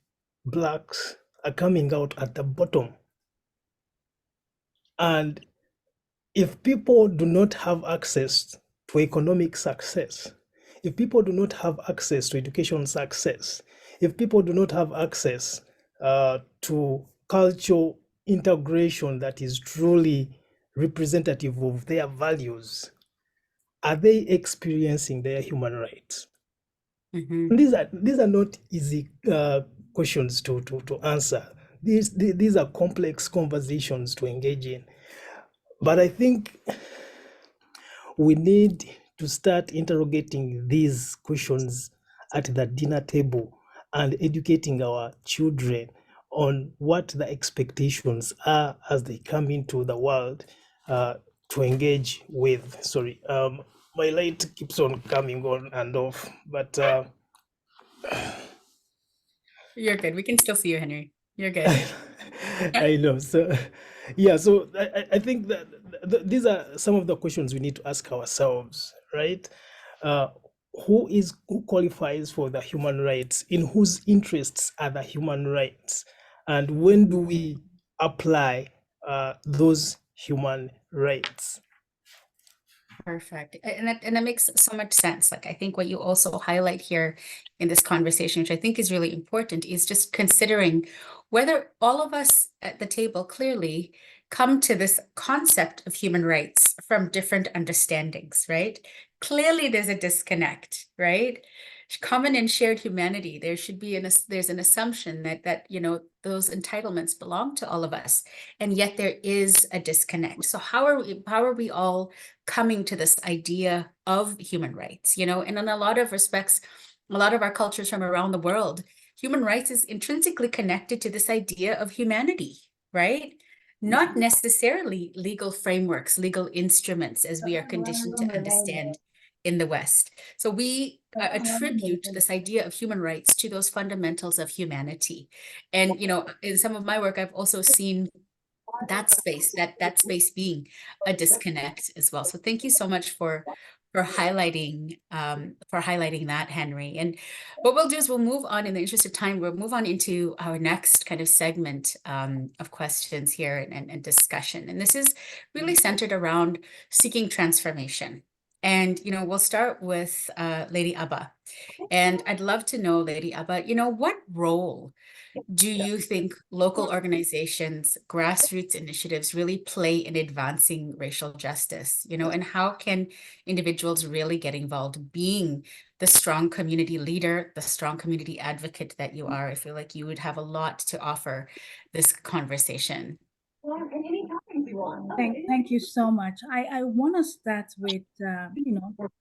blacks are coming out at the bottom. And if people do not have access to economic success, if people do not have access to education success, if people do not have access to cultural integration that is truly representative of their values, are they experiencing their human rights? Mhm. These are not easy questions to answer. These are complex conversations to engage in. But I think we need to start interrogating these questions at the dinner table and educating our children on what the expectations are as they come into the world to engage with. Sorry, my light keeps on coming on and off, but You're good. We can still see you, Henry. You're good. I know. So, yeah. So I think that these are some of the questions we need to ask ourselves, right? Uh, who qualifies for the human rights? In whose interests are the human rights? And when do we apply those human rights? Perfect. And that makes so much sense. Like, I think what you also highlight here in this conversation, which I think is really important, is just considering whether all of us at the table clearly come to this concept of human rights from different understandings, right? Clearly, there's a disconnect, right? Common and shared humanity. There should be there's an assumption that those entitlements belong to all of us, and yet there is a disconnect. So how are we all coming to this idea of human rights, and in a lot of respects, a lot of our cultures from around the world, human rights is intrinsically connected to this idea of humanity, right? Not necessarily legal frameworks, legal instruments, as we are conditioned to understand in the West. So we attribute this idea of human rights to those fundamentals of humanity. And, in some of my work, I've also seen that space being a disconnect as well. So thank you so much for highlighting that, Henry. And what we'll do is we'll move on. In the interest of time, we'll move on into our next kind of segment of questions here and discussion. And this is really centered around seeking transformation. And we'll start with Lady Abba. And I'd love to know, Lady Abba, what role do you think local organizations, grassroots initiatives really play in advancing racial justice? And how can individuals really get involved, being the strong community leader, the strong community advocate that you are? I feel like you would have a lot to offer this conversation. Thank you so much. I want to start with, talk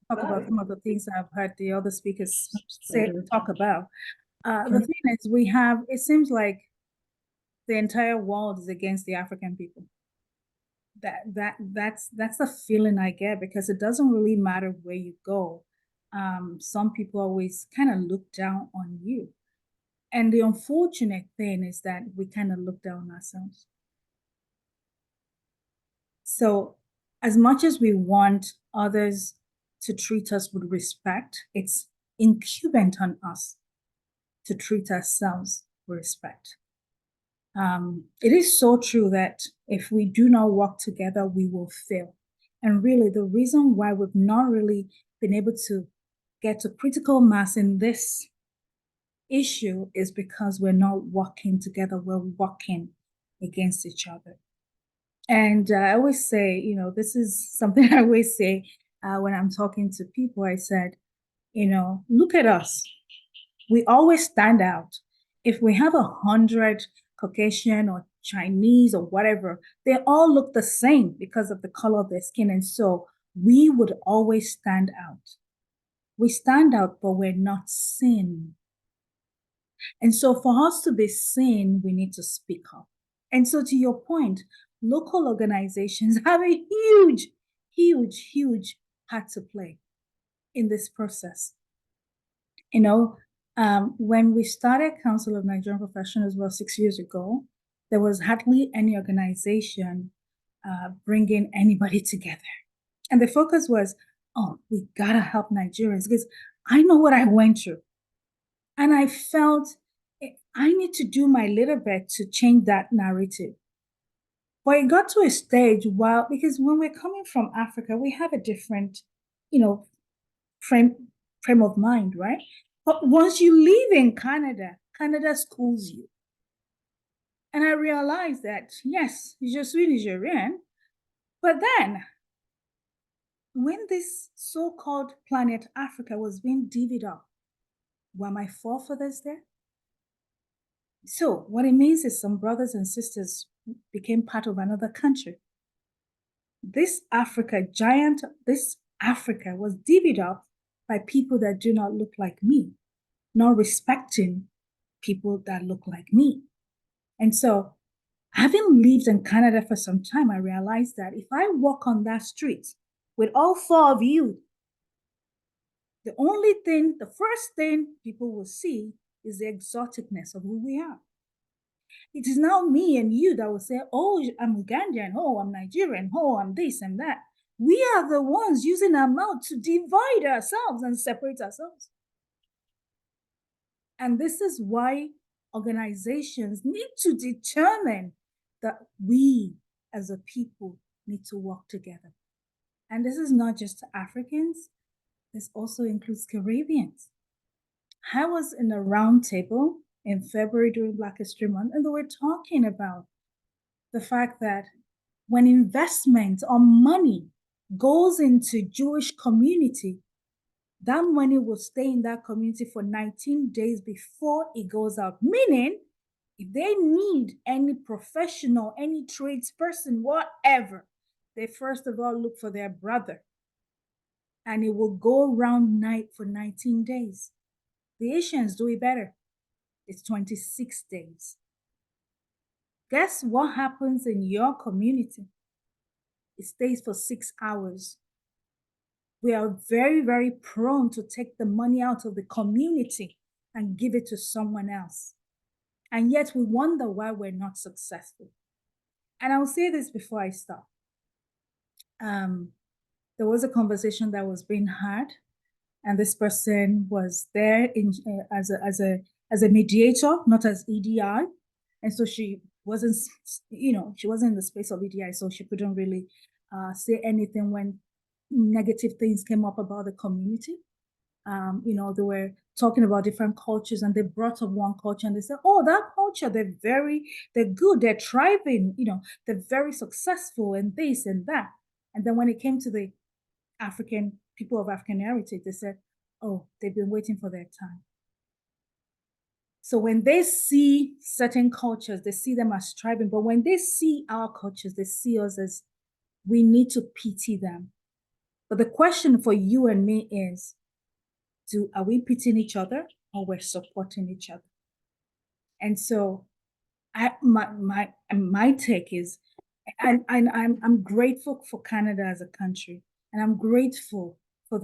about some of the things I've heard the other speakers talk about. The thing is, it seems like the entire world is against the African people. That's the feeling I get, because it doesn't really matter where you go. some people always kind of look down on you. And the unfortunate thing is that we kind of look down on ourselves. So as much as we want others to treat us with respect, it's incumbent on us to treat ourselves with respect. It is so true that if we do not work together, we will fail. And really, the reason why we've not really been able to get to critical mass in this issue is because we're not working together, we're working against each other. And I always say, you know, this is something I always say when I'm talking to people. I said, you know, look at us. We always stand out. If we have 100 Caucasian or Chinese or whatever, they all look the same because of the color of their skin. And so we would always stand out. We stand out, but we're not seen. And so for us to be seen, we need to speak up. And so to your point, local organizations have a huge, huge, huge part to play in this process. You know, when we started Council of Nigerian Professionals about 6 years ago, there was hardly any organization bringing anybody together. And the focus was, oh, we gotta help Nigerians because I know what I went through. And I felt I need to do my little bit to change that narrative. But it got to a stage because when we're coming from Africa, we have a different, you know, frame of mind, right? But once you live in Canada, Canada schools you. And I realized that, yes, je suis Nigerian, but then when this so-called planet Africa was being divvied up, were my forefathers there? So what it means is some brothers and sisters became part of another country. This Africa was divvied up by people that do not look like me, not respecting people that look like me. And so having lived in Canada for some time, I realized that if I walk on that street with all four of you, the first thing people will see is the exoticness of who we are. It is now me and you that will say, oh, I'm Ugandan, oh, I'm Nigerian, oh, I'm this and that. We are the ones using our mouth to divide ourselves and separate ourselves. And this is why organizations need to determine that we as a people need to work together. And this is not just Africans, this also includes Caribbeans. I was in a round table in February during Black History Month, and they were talking about the fact that when investment or money goes into Jewish community, that money will stay in that community for 19 days before it goes out. Meaning, if they need any professional, any tradesperson, whatever, they first of all look for their brother. And it will go round night for 19 days. The Asians do it better. It's 26 days. Guess what happens in your community? It stays for 6 hours. We are very, very prone to take the money out of the community and give it to someone else. And yet we wonder why we're not successful. And I'll say this before I stop. There was a conversation that was being had, and this person was there as a mediator, not as EDI. And so she wasn't, she wasn't in the space of EDI, so she couldn't really say anything when negative things came up about the community. They were talking about different cultures, and they brought up one culture and they said, oh, that culture, they're good, they're thriving, they're very successful and this and that. And then when it came to the people of African heritage, they said, oh, they've been waiting for their time. So when they see certain cultures, they see them as thriving, but when they see our cultures, they see us as we need to pity them. But the question for you and me is, are we pitying each other or we're supporting each other? And so my take is, I'm grateful for Canada as a country, and I'm grateful for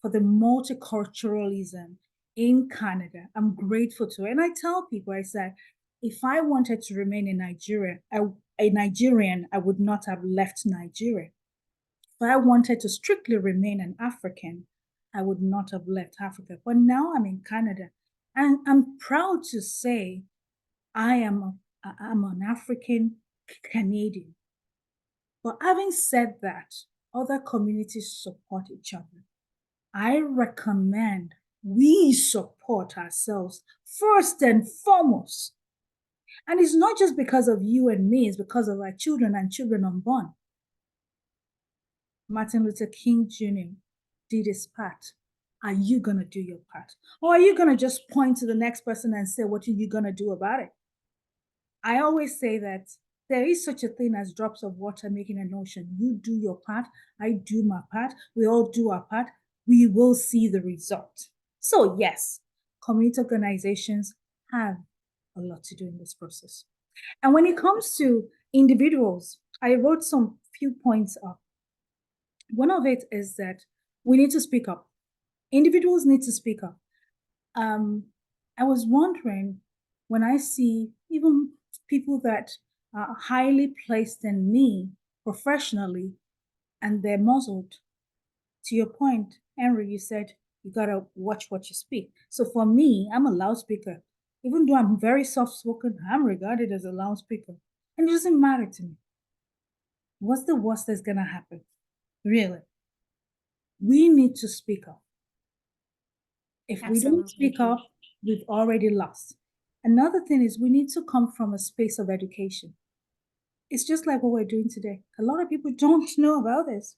for the multiculturalism in Canada. I'm grateful to it. And I tell people, I said, if I wanted to remain in Nigeria, a Nigerian, I would not have left Nigeria. If I wanted to strictly remain an African, I would not have left Africa. But now I'm in Canada, and I'm proud to say I'm an African Canadian. But having said that, other communities support each other. I recommend we support ourselves first and foremost. And it's not just because of you and me, it's because of our children and children unborn. Martin Luther King Jr. did his part. Are you going to do your part? Or are you going to just point to the next person and say, what are you going to do about it? I always say that there is such a thing as drops of water making an ocean. You do your part, I do my part, we all do our part, we will see the result. So yes, community organizations have a lot to do in this process. And when it comes to individuals, I wrote some few points up. One of it is that we need to speak up. Individuals need to speak up. I was wondering, when I see even people that are highly placed in me professionally and they're muzzled, to your point, Henry, you said you gotta watch what you speak. So for me, I'm a loudspeaker. Even though I'm very soft-spoken, I'm regarded as a loudspeaker. And it doesn't matter to me. What's the worst that's gonna happen? Really? We need to speak up. If we don't speak up, we've already lost. Another thing is we need to come from a space of education. It's just like what we're doing today. A lot of people don't know about this.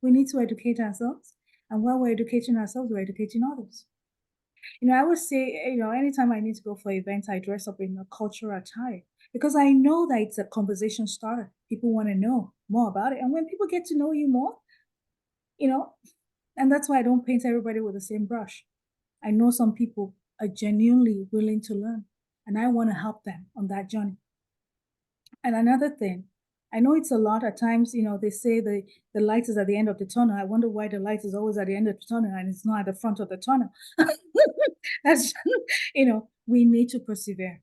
We need to educate ourselves. And while we're educating ourselves, we're educating others. I would say, anytime I need to go for events, I dress up in a cultural attire because I know that it's a conversation starter. People want to know more about it. And when people get to know you more, and that's why I don't paint everybody with the same brush. I know some people are genuinely willing to learn, and I want to help them on that journey. And another thing, I know it's a lot at times, they say the light is at the end of the tunnel. I wonder why the light is always at the end of the tunnel and it's not at the front of the tunnel. That's, we need to persevere.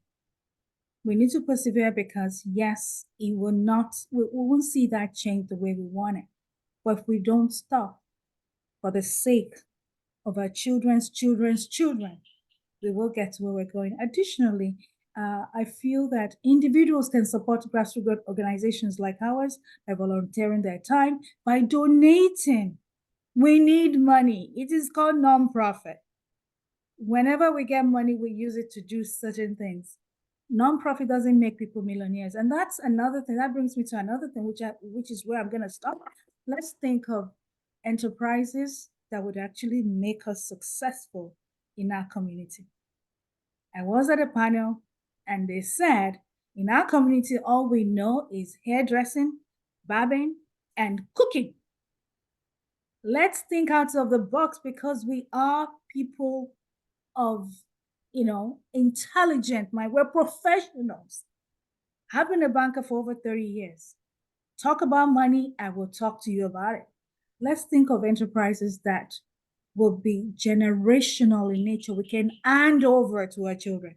We need to persevere because yes, it will not, we won't see that change the way we want it. But if we don't stop for the sake of our children's children's children, we will get to where we're going. Additionally, I feel that individuals can support grassroots organizations like ours by volunteering their time, by donating. We need money. It is called nonprofit. Whenever we get money, we use it to do certain things. Nonprofit doesn't make people millionaires. And that's another thing. That brings me to another thing, which is where I'm going to stop. Let's think of enterprises that would actually make us successful in our community. I was at a panel and they said, in our community, all we know is hairdressing, barbing, and cooking. Let's think out of the box because we are people of, intelligent mind. We're professionals. I've been a banker for over 30 years. Talk about money, I will talk to you about it. Let's think of enterprises that will be generational in nature. We can hand over to our children.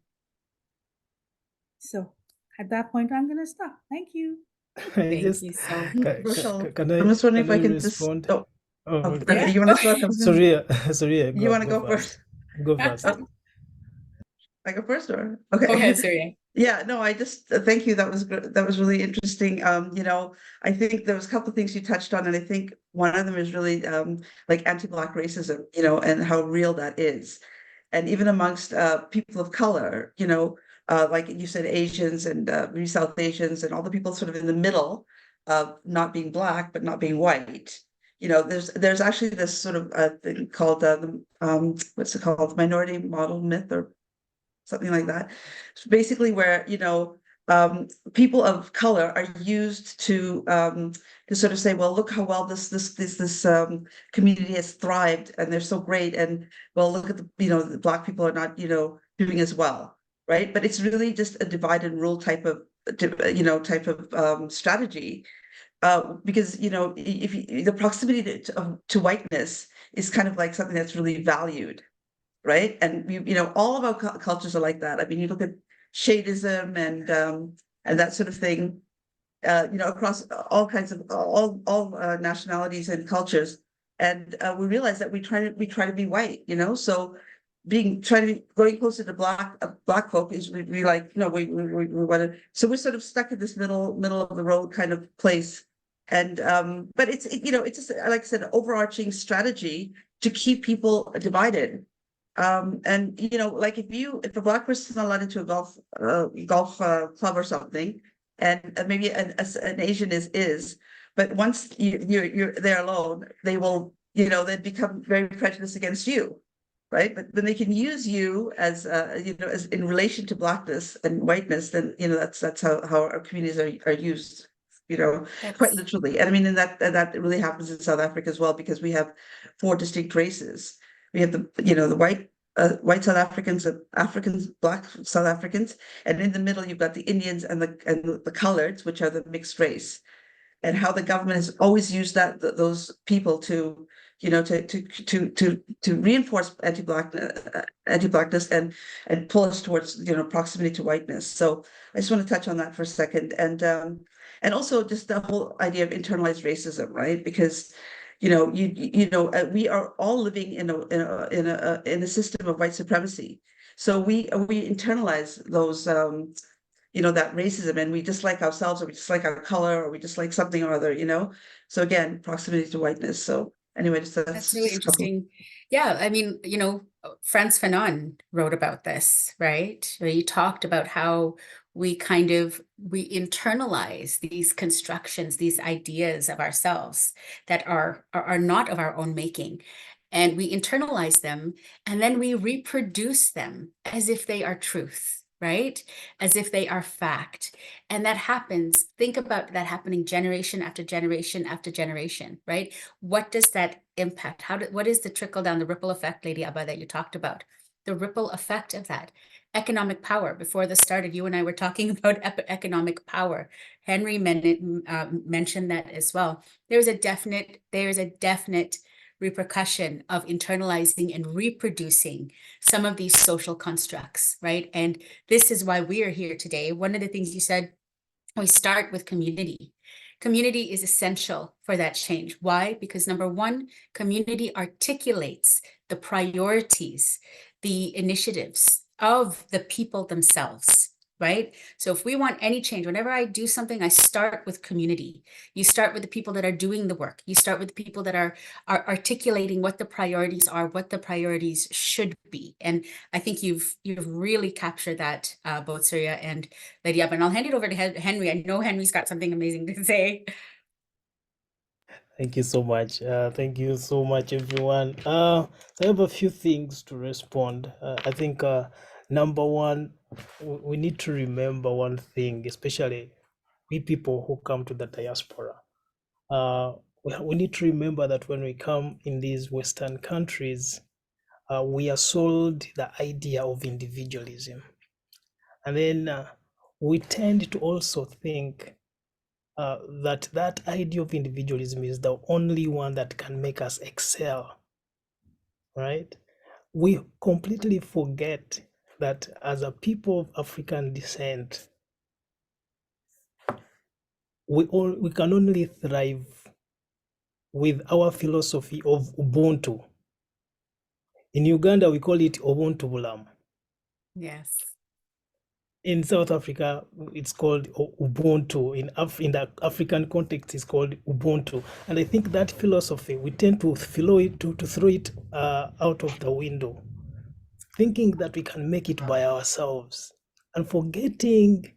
So at that point, I'm going to stop. Thank you. Thank you so much. Rochele, Can I, I'm just wondering if I I can respond? just. Oh, okay. you want to start? Suriya, You want to go first? Go first. I go first, or okay? Go ahead, Suriya. Yeah, no, I just thank you. That was good. That was really interesting. I think there was a couple of things you touched on, and I think one of them is really like anti-Black racism, and how real that is. And even amongst people of color, like you said, Asians and maybe South Asians and all the people sort of in the middle of not being Black, but not being white. There's actually this sort of thing called what's it called? Minority model myth or something like that. So basically where, people of color are used to sort of say, well, look how well this community has thrived and they're so great. And well, look at the Black people are not, doing as well. Right. But it's really just a divide and rule type of strategy. Because, if the proximity to whiteness is kind of like something that's really valued, right? And all of our cultures are like that. I mean, you look at shadism and that sort of thing, across all kinds of all nationalities and cultures. And we realize that we try to be white, so going closer to black folk is we like, we want to, so we're sort of stuck in this middle of the road kind of place. And but it's just, like I said, overarching strategy to keep people divided. And like if a black person is not allowed into a golf club or something, and maybe an Asian is, but once you're there alone, they will, then become very prejudiced against you, right? But then they can use you as as in relation to blackness and whiteness. Then that's how our communities are used, quite literally. And I mean, and that really happens in South Africa as well, because we have 4 distinct races. We have the white South Africans, Africans, black South Africans, and in the middle you've got the Indians and the coloreds, which are the mixed race. And how the government has always used those people to reinforce anti-blackness and pull us towards proximity to whiteness. So I just want to touch on that for a second, and also just the whole idea of internalized racism, right? Because we are all living in a system of white supremacy. So we internalize those that racism, and we dislike ourselves, or we dislike our color, or we dislike something or other, so again, proximity to whiteness. So anyway, That's really interesting. Yeah, I mean, Frantz Fanon wrote about this, right? Where he talked about how we internalize these constructions, these ideas of ourselves that are not of our own making. And we internalize them, and then we reproduce them as if they are truth, right? As if they are fact. And that happens, think about that happening generation after generation after generation, right? What does that impact? What is the trickle down, the ripple effect, Lady Abba, that you talked about? The ripple effect of that. Economic power. Before this started, you and I were talking about economic power. Henry mentioned that as well. There's a definite repercussion of internalizing and reproducing some of these social constructs, right? And this is why we are here today. One of the things you said, we start with community. Community is essential for that change. Why? Because number one, community articulates the priorities, the initiatives of the people themselves, right? So if we want any change, whenever I do something, I start with community. You start with the people that are doing the work. You start with the people that are articulating what the priorities are, what the priorities should be. And I think you've really captured that, both Suriya and Lady Abba. And I'll hand it over to Henry. I know Henry's got something amazing to say. Thank you so much. Thank you so much, everyone. So I have a few things to respond. I think number one, we need to remember one thing, especially we people who come to the diaspora. We need to remember that when we come in these Western countries, we are sold the idea of individualism. And then we tend to also think that idea of individualism is the only one that can make us excel, right? We completely forget that as a people of African descent, we can only thrive with our philosophy of Ubuntu. In Uganda, we call it Ubuntu Bulam. Yes. In South Africa, it's called Ubuntu. In the African context, it's called Ubuntu. And I think that philosophy, we tend to throw it out of the window, thinking that we can make it by ourselves, and forgetting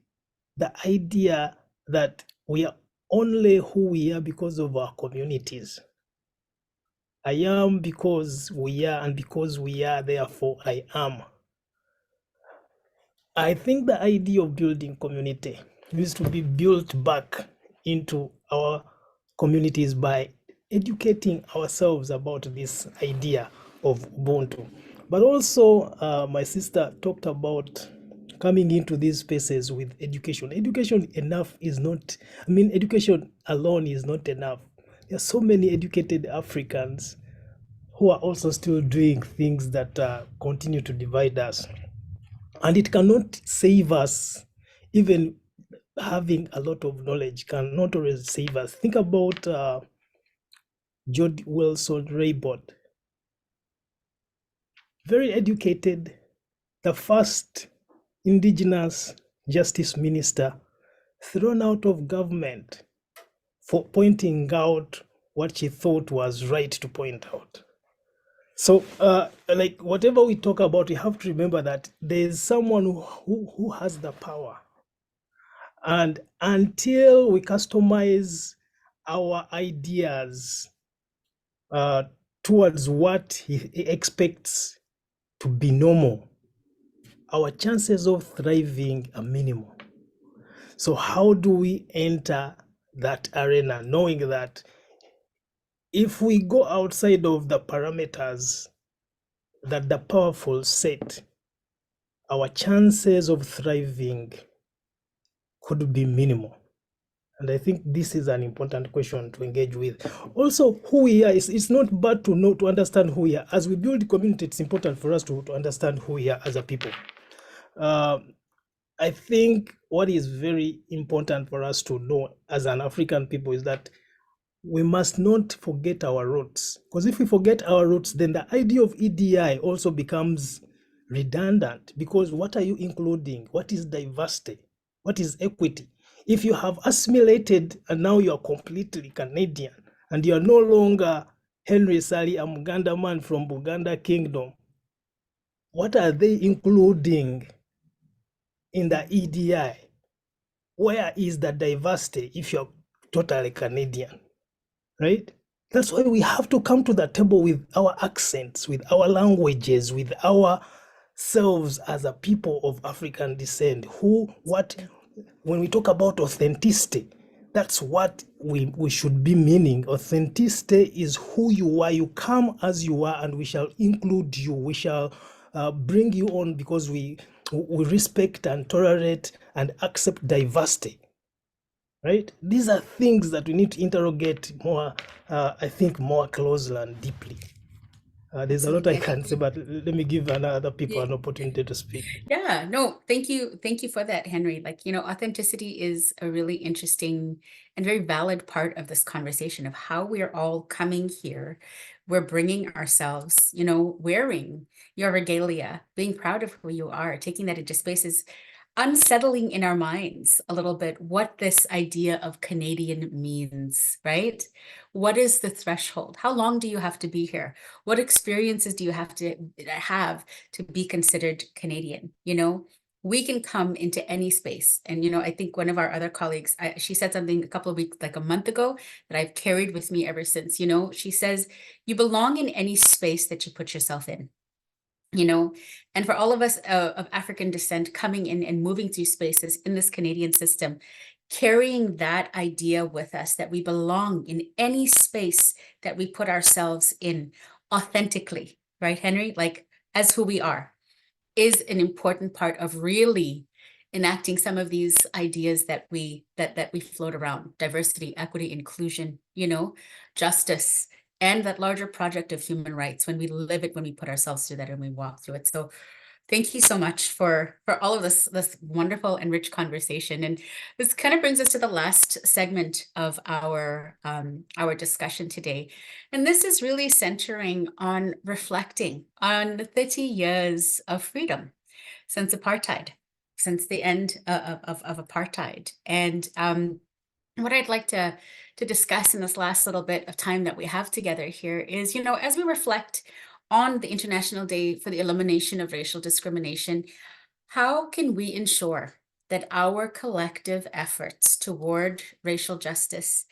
the idea that we are only who we are because of our communities. I am because we are, and because we are, therefore I am. I think the idea of building community needs to be built back into our communities by educating ourselves about this idea of Ubuntu. But also, my sister talked about coming into these spaces with education. Education alone is not enough. There are so many educated Africans who are also still doing things that continue to divide us. And it cannot save us. Even having a lot of knowledge cannot always save us. Think about George Wilson Raybould, very educated, the first indigenous justice minister thrown out of government for pointing out what she thought was right to point out. So, like whatever we talk about, we have to remember that there is someone who has the power. And until we customize our ideas towards what he expects to be normal, our chances of thriving are minimal. So how do we enter that arena, knowing that if we go outside of the parameters that the powerful set, our chances of thriving could be minimal? And I think this is an important question to engage with. Also, who we are, it's not bad to know, to understand who we are. As we build community, it's important for us to understand who we are as a people. I think what is very important for us to know as an African people is that we must not forget our roots. Because if we forget our roots, then the idea of EDI also becomes redundant. Because what are you including? What is diversity? What is equity? If you have assimilated and now you are completely Canadian and you are no longer Henry Ssali, a Muganda man from Buganda Kingdom, what are they including in the EDI? Where is the diversity if you're totally Canadian, right? That's why we have to come to the table with our accents, with our languages, with ourselves as a people of African descent. When we talk about authenticity, that's what we should be meaning. Authenticity is who you are. You come as you are, and we shall include you. We shall bring you on because we respect and tolerate and accept diversity. Right? These are things that we need to interrogate more, I think, more closely and deeply. There's a lot I can say, but let me give other people an opportunity to speak. Yeah, no, thank you. Thank you for that, Henry. Like, authenticity is a really interesting and very valid part of this conversation of how we're all coming here. We're bringing ourselves, wearing your regalia, being proud of who you are, taking that into spaces, unsettling in our minds a little bit what this idea of Canadian means, right? What is the threshold? How long do you have to be here? What experiences do you have to be considered Canadian? We can come into any space. And, I think one of our other colleagues, she said something a couple of weeks, like a month ago, that I've carried with me ever since. She says, you belong in any space that you put yourself in. And for all of us of African descent coming in and moving through spaces in this Canadian system, carrying that idea with us that we belong in any space that we put ourselves in authentically, right, Henry? Like as who we are, is an important part of really enacting some of these ideas that we float around: diversity, equity, inclusion, justice, and that larger project of human rights when we live it, when we put ourselves through that and we walk through it. So thank you so much for all of this wonderful and rich conversation. And this kind of brings us to the last segment of our discussion today. And this is really centering on reflecting on the 30 years of freedom since apartheid, since the end of apartheid. And what I'd like to discuss in this last little bit of time that we have together here is, as we reflect on the International Day for the Elimination of Racial Discrimination, how can we ensure that our collective efforts toward racial justice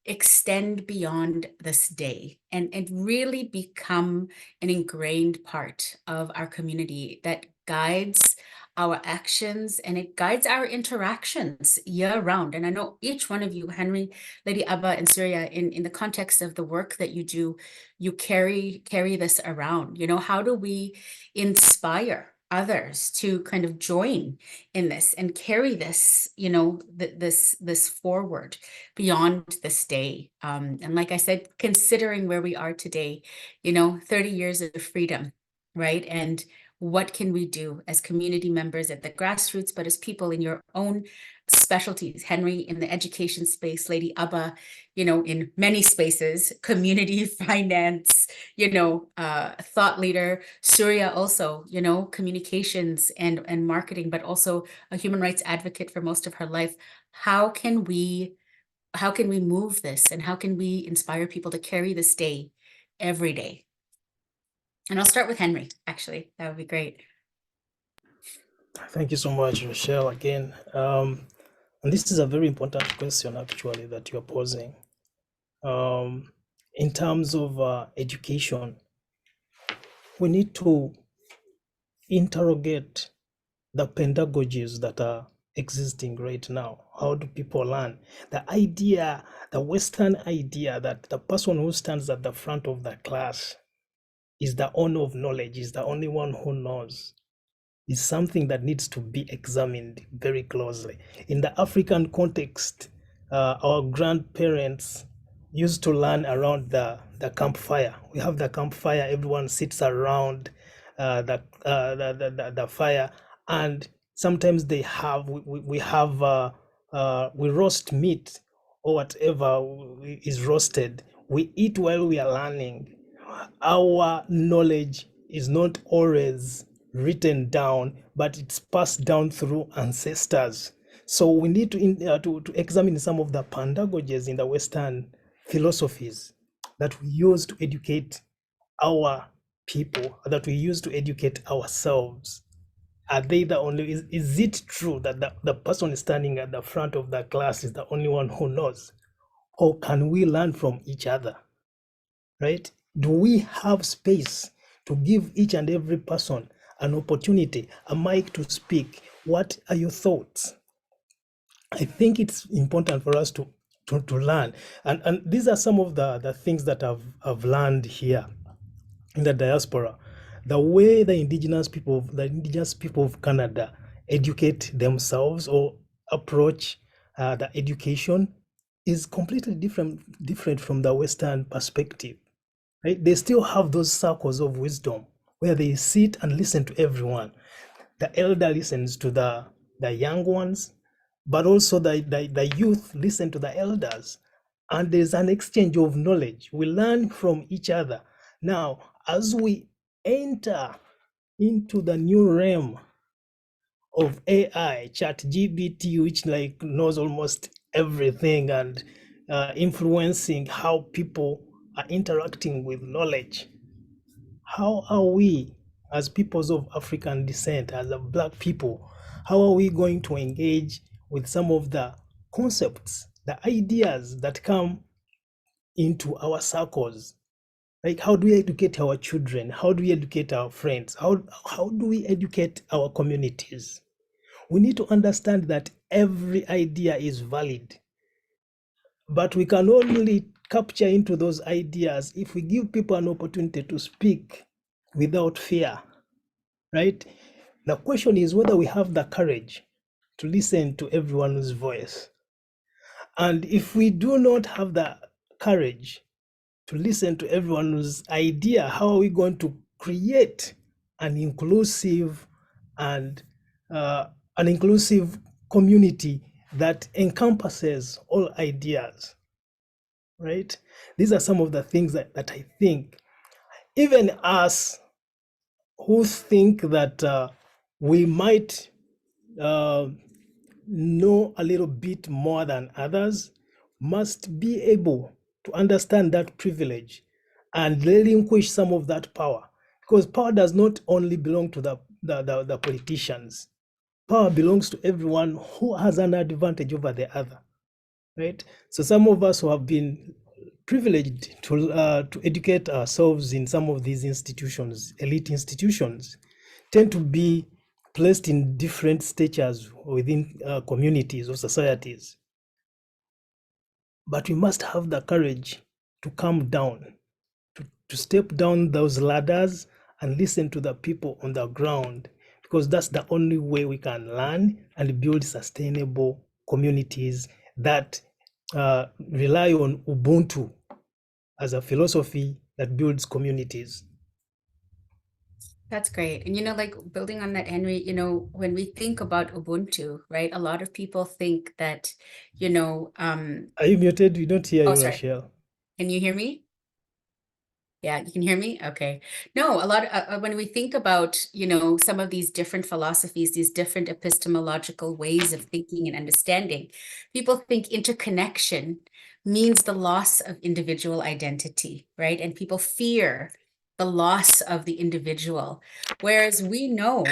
extend beyond this day and really become an ingrained part of our community that guides our actions and it guides our interactions year round? And I know each one of you, Henry, Lady Abba, and Suriya, in the context of the work that you do, you carry this around. How do we inspire others to kind of join in this and carry this, you know, this forward beyond this day. And like I said, considering where we are today, you know, 30 years of freedom, right? And what can we do as community members at the grassroots, but as people in your own specialties? Henry in the education space, Lady Abba, you know, in many spaces, community, finance, you know, thought leader, Suriya also, you know, communications and marketing, but also a human rights advocate for most of her life. How can we move this, and how can we inspire people to carry this day every day? And I'll start with Henry, actually. That would be great. Thank you so much, Rochele, again. And this is a very important question, actually, that you're posing. In terms of education, we need to interrogate the pedagogies that are existing right now. How do people learn? The idea, the Western idea that the person who stands at the front of the class is the owner of knowledge, is the only one who knows, is something that needs to be examined very closely. In the African context, our grandparents used to learn around the campfire. We have the campfire, everyone sits around the fire, and sometimes they have, we roast meat or whatever is roasted. We eat while we are learning. Our knowledge is not always written down, but it's passed down through ancestors. So we need to examine some of the pedagogies in the Western philosophies that we use to educate our people, that we use to educate ourselves. Are they the only, is it true that the person standing at the front of the class is the only one who knows? Or can we learn from each other? Right? Do we have space to give each and every person an opportunity, a mic to speak? What are your thoughts? I think it's important for us to learn. And these are some of the things that I've learned here in the diaspora. The way the indigenous people of Canada educate themselves or approach the education is completely different from the Western perspective. Right? They still have those circles of wisdom where they sit and listen to everyone. The elder listens to the young ones, but also the youth listen to the elders. And there's an exchange of knowledge. We learn from each other. Now, as we enter into the new realm of AI, ChatGPT, which like knows almost everything and influencing how people are interacting with knowledge, how are we as peoples of African descent, as a Black people, how are we going to engage with some of the concepts, the ideas that come into our circles? Like, how do we educate our children? How do we educate our friends? How do we educate our communities? We need to understand that every idea is valid, but we can only capture into those ideas if we give people an opportunity to speak without fear, right? The question is whether we have the courage to listen to everyone's voice. And if we do not have the courage to listen to everyone's idea, how are we going to create an inclusive and an inclusive community that encompasses all ideas, right? These are some of the things that I think, even us who think that we might know a little bit more than others, must be able to understand that privilege and relinquish some of that power, because power does not only belong to the politicians. Power belongs to everyone who has an advantage over the other, right? So some of us who have been privileged to educate ourselves in some of these institutions, elite institutions, tend to be placed in different stages within communities or societies. But we must have the courage to come down, to step down those ladders and listen to the people on the ground, because that's the only way we can learn and build sustainable communities that rely on Ubuntu as a philosophy that builds communities. That's great. And, like building on that, Henry, when we think about Ubuntu, right, a lot of people think that, Are you muted? We don't hear oh, you, sorry. Rochele. Can you hear me? Yeah, you can hear me? Okay. No, a lot when we think about, some of these different philosophies, these different epistemological ways of thinking and understanding, people think interconnection means the loss of individual identity, right? And people fear the loss of the individual. Whereas we know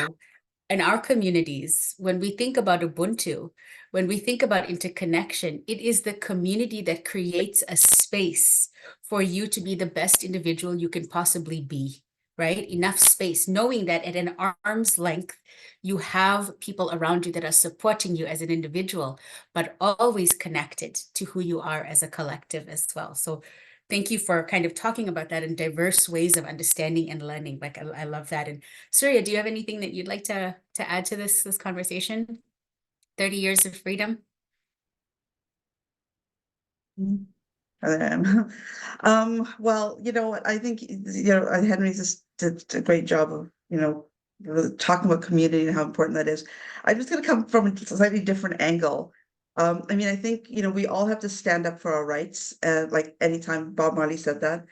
in our communities, when we think about Ubuntu, when we think about interconnection, it is the community that creates a space for you to be the best individual you can possibly be, right? Enough space, knowing that at an arm's length, you have people around you that are supporting you as an individual, but always connected to who you are as a collective as well. So thank you for kind of talking about that in diverse ways of understanding and learning. Like I love that. And Suriya, do you have anything that you'd like to add to this conversation? 30 years of freedom? Well, what I think, Henry just did a great job of, really talking about community and how important that is. I'm just going to come from a slightly different angle. I mean, I think, we all have to stand up for our rights. Like anytime Bob Marley said that,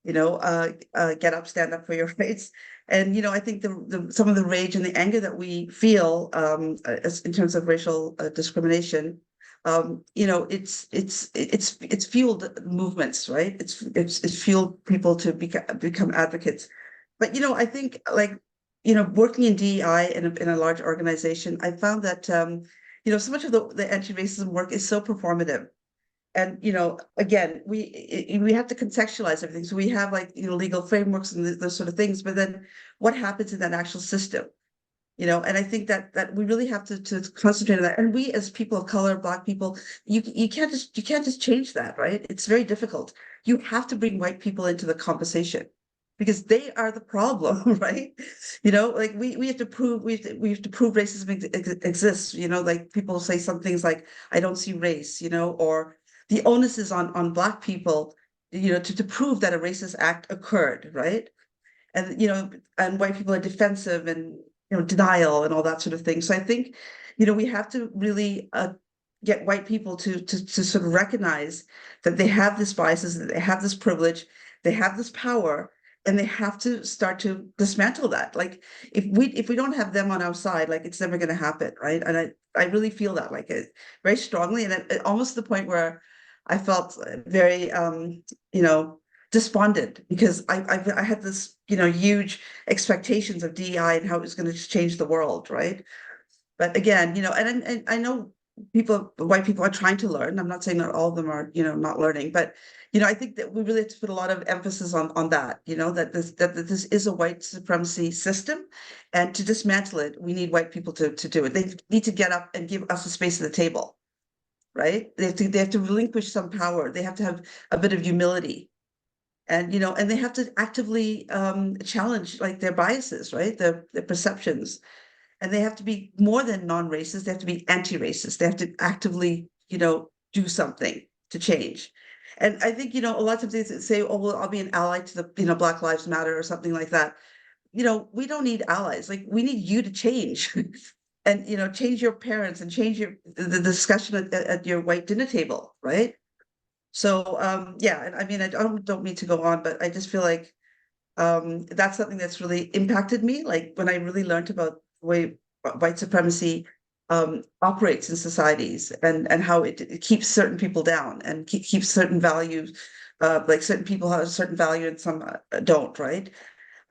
get up, stand up for your rights. And, I think some of the rage and the anger that we feel in terms of racial discrimination, it's fueled movements, right? It's fueled people to become advocates. But, I think working in DEI in a large organization, I found that, so much of the anti-racism work is so performative. And, again, we have to contextualize everything. So we have legal frameworks and those sort of things, but then what happens in that actual system? And I think that we really have to concentrate on that. And we as people of color, Black people, you can't just change that, right? It's very difficult. You have to bring white people into the conversation because they are the problem, right? We have to prove racism exists. Like people say some things like, I don't see race, or the onus is on Black people, to prove that a racist act occurred, right? And and white people are defensive and denial and all that sort of thing. So I think we have to really get white people to sort of recognize that they have these biases, that they have this privilege, they have this power, and they have to start to dismantle that. Like if we don't have them on our side, like it's never going to happen, right? And I really feel that very strongly, and almost to the point where I felt very despondent because I had this huge expectations of DEI and how it was going to change the world, right? But again, and I know white people are trying to learn. I'm not saying that all of them are not learning, but I think that we really have to put a lot of emphasis on that. That this is a white supremacy system, and to dismantle it, we need white people to do it. They need to get up and give us a space at the table, right? They have to relinquish some power. They have to have a bit of humility. And and they have to actively challenge their biases, right? Their perceptions, and they have to be more than non-racist. They have to be anti-racist. They have to actively do something to change. And I think a lot of times they say, oh well, I'll be an ally to the Black Lives Matter or something like that. We don't need allies. We need you to change. And change your parents and change the discussion at your white dinner table, right? So yeah, and I mean, I don't mean to go on, but I just feel like that's something that's really impacted me. Like when I really learned about the way white supremacy operates in societies and how it keeps certain people down and keeps certain values, like certain people have a certain value and some don't, right?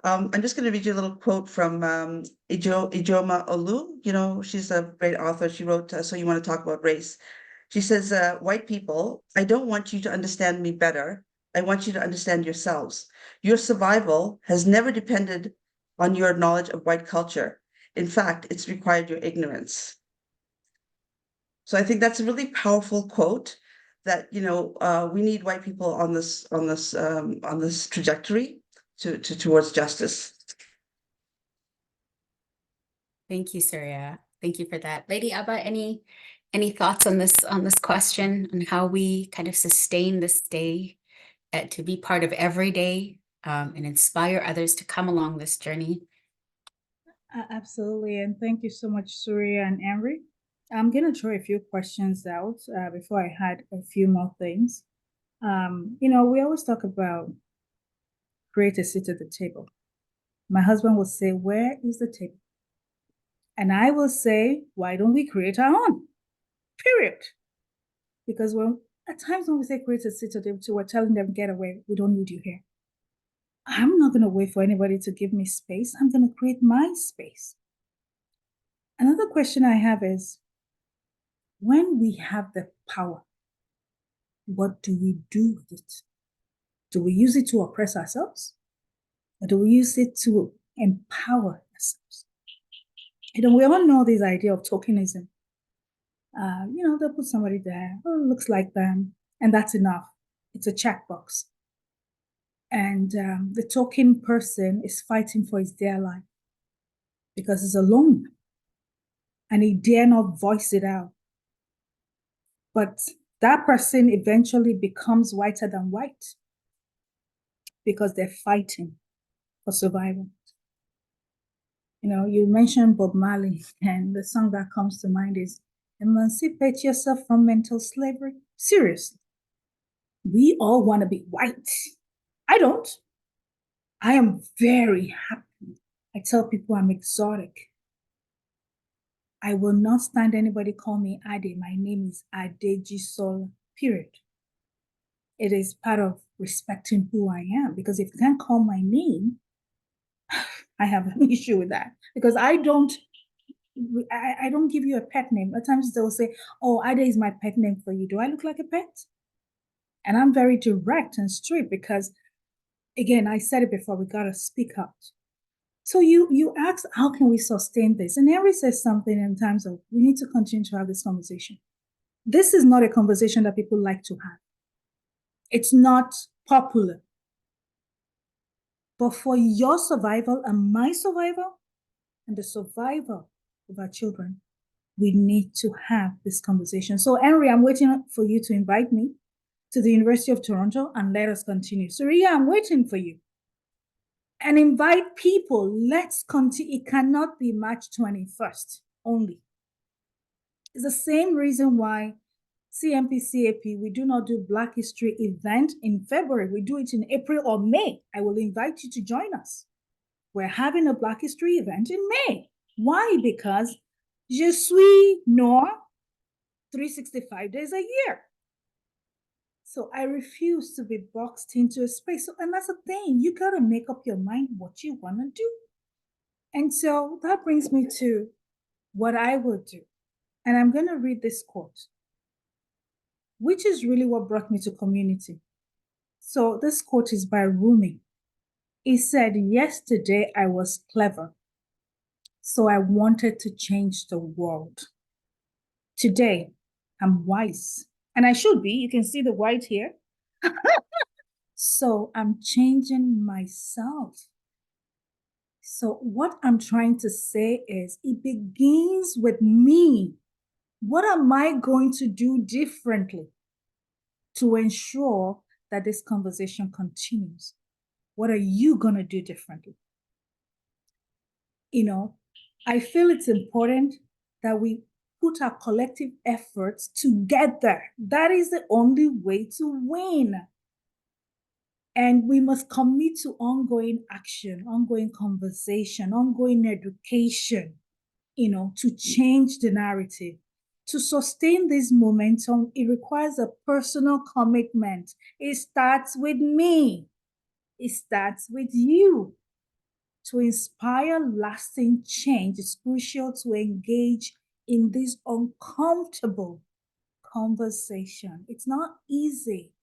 I'm just going to read you a little quote from Ijoma Olu. She's a great author. She wrote So You Want to Talk About Race. She says, white people, I don't want you to understand me better. I want you to understand yourselves. Your survival has never depended on your knowledge of white culture. In fact, it's required your ignorance. So I think that's a really powerful quote that, we need white people on this trajectory towards justice. Thank you, Suriya. Thank you for that. Lady Abba, any thoughts on this question on how we kind of sustain this day to be part of every day and inspire others to come along this journey? Absolutely, and thank you so much, Surya and Amri. I'm gonna throw a few questions out before I had a few more things. We always talk about create a seat at the table. My husband will say, "Where is the table?" And I will say, "Why don't we create our own?" Period. Because at times when we say create a seat at the table, we're telling them, "Get away. We don't need you here." I'm not gonna wait for anybody to give me space. I'm gonna create my space. Another question I have is, when we have the power, what do we do with it? Do we use it to oppress ourselves? Or do we use it to empower ourselves? We all know this idea of tokenism. They'll put somebody there, oh, it looks like them, and that's enough. It's a checkbox. And the token person is fighting for his dear life because he's alone and he dare not voice it out. But that person eventually becomes whiter than white because they're fighting for survival. You mentioned Bob Marley, and the song that comes to mind is "Emancipate Yourself from Mental Slavery." Seriously, we all want to be white. I don't. I am very happy. I tell people I'm exotic. I will not stand anybody call me Ade. My name is Adejisola, period. It is part of respecting who I am, because if you can't call my name, I have an issue with that, because I don't give you a pet name. At times they'll say, "Oh, Ade is my pet name for you." Do I look like a pet? And I'm very direct and straight because, again, I said it before, we gotta speak out. So you ask, how can we sustain this? And Henry says something in terms of, we need to continue to have this conversation. This is not a conversation that people like to have. It's not popular. But for your survival and my survival and the survival of our children, we need to have this conversation. So Henry, I'm waiting for you to invite me to the University of Toronto and let us continue. Suriya, I'm waiting for you. And invite people. Let's continue. It cannot be March 21st only. It's the same reason why CMP, we do not do Black History event in February. We do it in April or May. I will invite you to join us. We're having a Black History event in May. Why? Because je suis noir 365 days a year. So I refuse to be boxed into a space. And that's the thing. You got to make up your mind what you want to do. And so that brings me to what I would do. And I'm going to read this quote, which is really what brought me to community. So this quote is by Rumi. He said, "Yesterday I was clever, so I wanted to change the world. Today I'm wise, and I should be. You can see the white here. So I'm changing myself." So what I'm trying to say is, it begins with me. What am I going to do differently to ensure that this conversation continues? What are you going to do differently? I feel it's important that we put our collective efforts together. That is the only way to win. And we must commit to ongoing action, ongoing conversation, ongoing education, to change the narrative. To sustain this momentum, it requires a personal commitment. It starts with me. It starts with you. To inspire lasting change, it's crucial to engage in this uncomfortable conversation. It's not easy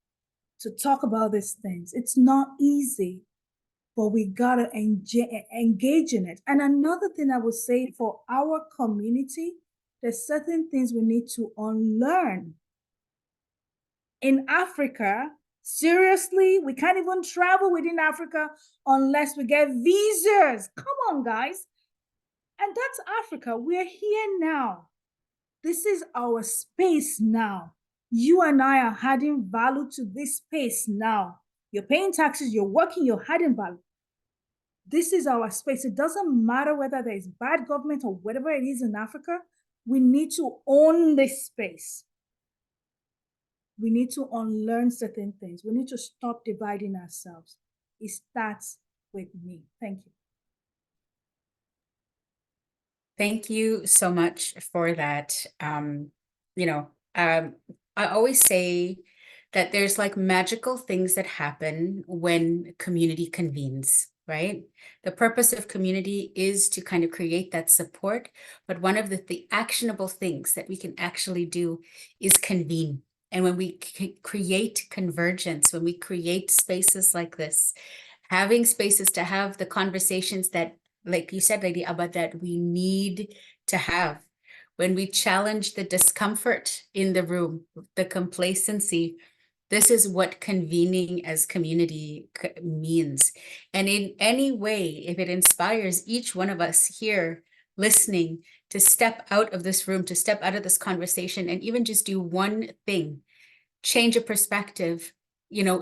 to talk about these things. It's not easy, but we gotta engage in it. And another thing I would say for our community, there's certain things we need to unlearn. In Africa, seriously, we can't even travel within Africa unless we get visas. Come on, guys. And that's Africa. We're here now. This is our space now. You and I are adding value to this space now. You're paying taxes, you're working, you're adding value. This is our space. It doesn't matter whether there is bad government or whatever it is in Africa. We need to own this space. We need to unlearn certain things. We need to stop dividing ourselves. It starts with me. Thank you. Thank you so much for that. I always say that there's like magical things that happen when community convenes, right? The purpose of community is to kind of create that support, but one of the actionable things that we can actually do is convene. And when we create convergence, when we create spaces like this, having spaces to have the conversations that, like you said, Lady Abba, that we need to have. When we challenge the discomfort in the room, the complacency, this is what convening as community means. And in any way, if it inspires each one of us here listening to step out of this room, to step out of this conversation, and even just do one thing, change a perspective,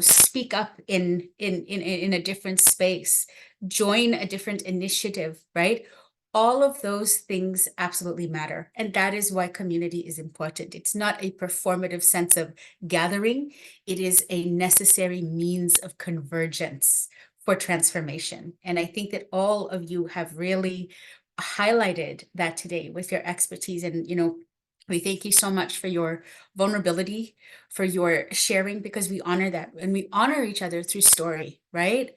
speak up in a different space, join a different initiative, right? All of those things absolutely matter. And that is why community is important. It's not a performative sense of gathering. It is a necessary means of convergence for transformation. And I think that all of you have really highlighted that today with your expertise. And, we thank you so much for your vulnerability, for your sharing, because we honor that, and we honor each other through story, right?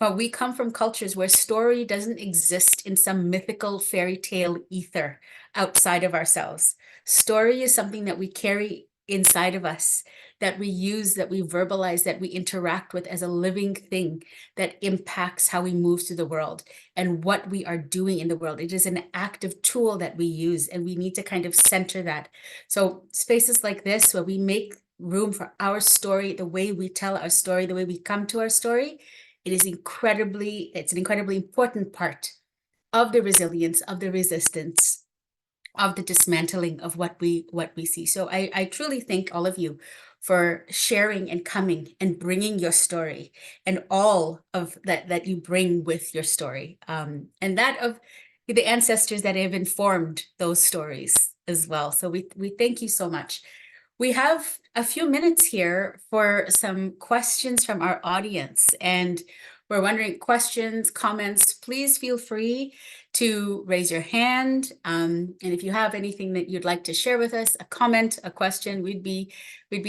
But we come from cultures where story doesn't exist in some mythical fairy tale ether outside of ourselves. Story is something that we carry inside of us, that we use, that we verbalize, that we interact with as a living thing that impacts how we move through the world and what we are doing in the world. It is an active tool that we use, and we need to kind of center that. So spaces like this, where we make room for our story, the way we tell our story, the way we come to our story, it's an incredibly important part of the resilience, of the resistance, of the dismantling of what we see. So I truly thank all of you for sharing and coming and bringing your story, and all of that you bring with your story, and that of the ancestors that have informed those stories as well. So we thank you so much. We have a few minutes here for some questions from our audience, and we're wondering, questions, comments, please feel free to raise your hand. And if you have anything that you'd like to share with us, a comment, a question, we'd be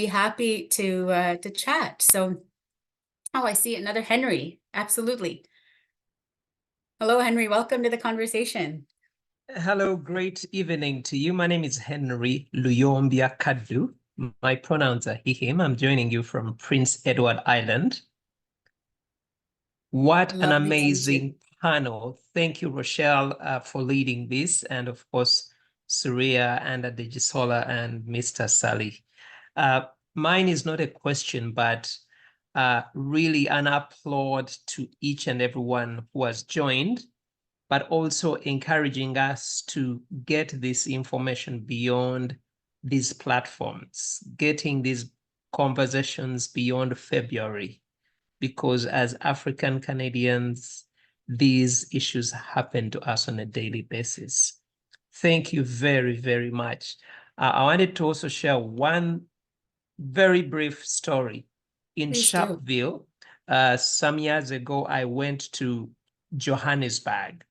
happy to chat. So, I see another Henry. Absolutely. Hello, Henry. Welcome to the conversation. Hello, great evening to you. My name is Henry Luyombia Kadu. My pronouns are he, him. I'm joining you from Prince Edward Island. What an amazing panel. Thank you, Rochele, for leading this. And of course, Suriya and Adejisola and Mr. Ssali. Mine is not a question, but really an applaud to each and everyone who has joined, but also encouraging us to get this information beyond these platforms, getting these conversations beyond February, because as African Canadians, these issues happen to us on a daily basis. Thank you very, very much. I wanted to also share one very brief story. In Sharpeville, some years ago, I went to Johannesburg,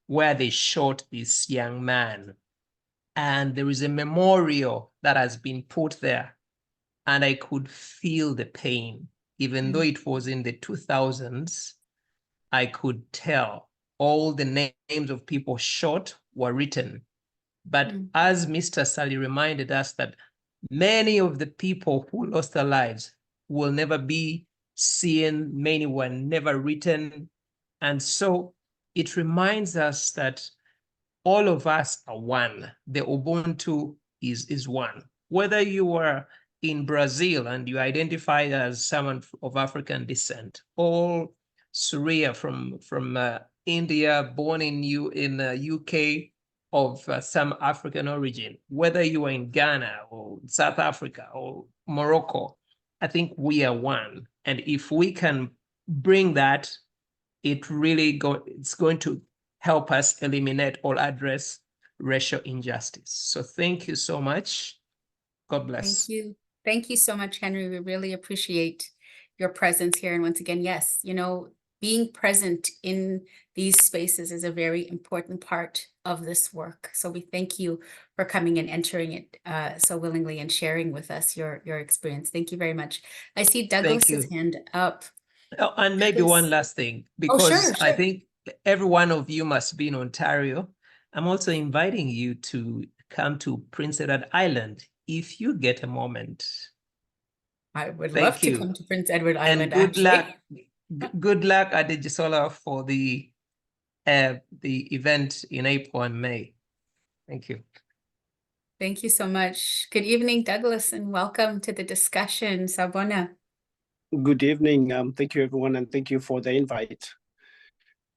where they shot this young man. And there is a memorial that has been put there. And I could feel the pain. Even though it was in the 2000s, I could tell all the names of people shot were written. But as Mr. Ssali reminded us, that many of the people who lost their lives will never be seen, many were never written. And so it reminds us that all of us are one. The Ubuntu is one. Whether you are in Brazil and you identify as someone of African descent, or Suriya from India, born in UK, of some African origin, whether you are in Ghana or South Africa or Morocco, I think we are one. And if we can bring that, it's going to help us eliminate or address racial injustice. So thank you so much. God bless. Thank you. Thank you so much, Henry. We really appreciate your presence here. And once again, yes, being present in these spaces is a very important part of this work. So we thank you for coming and entering it so willingly and sharing with us your experience. Thank you very much. I see Douglas's hand up. Oh, and maybe one last thing, because sure. I think every one of you must be in Ontario. I'm also inviting you to come to Prince Edward Island if you get a moment. I would love to come to Prince Edward Island. And good luck, Adejisola, for the event in April and May. Thank you. Thank you so much. Good evening, Douglas, and welcome to the discussion. Sawubona. Good evening. Thank you, everyone, and thank you for the invite.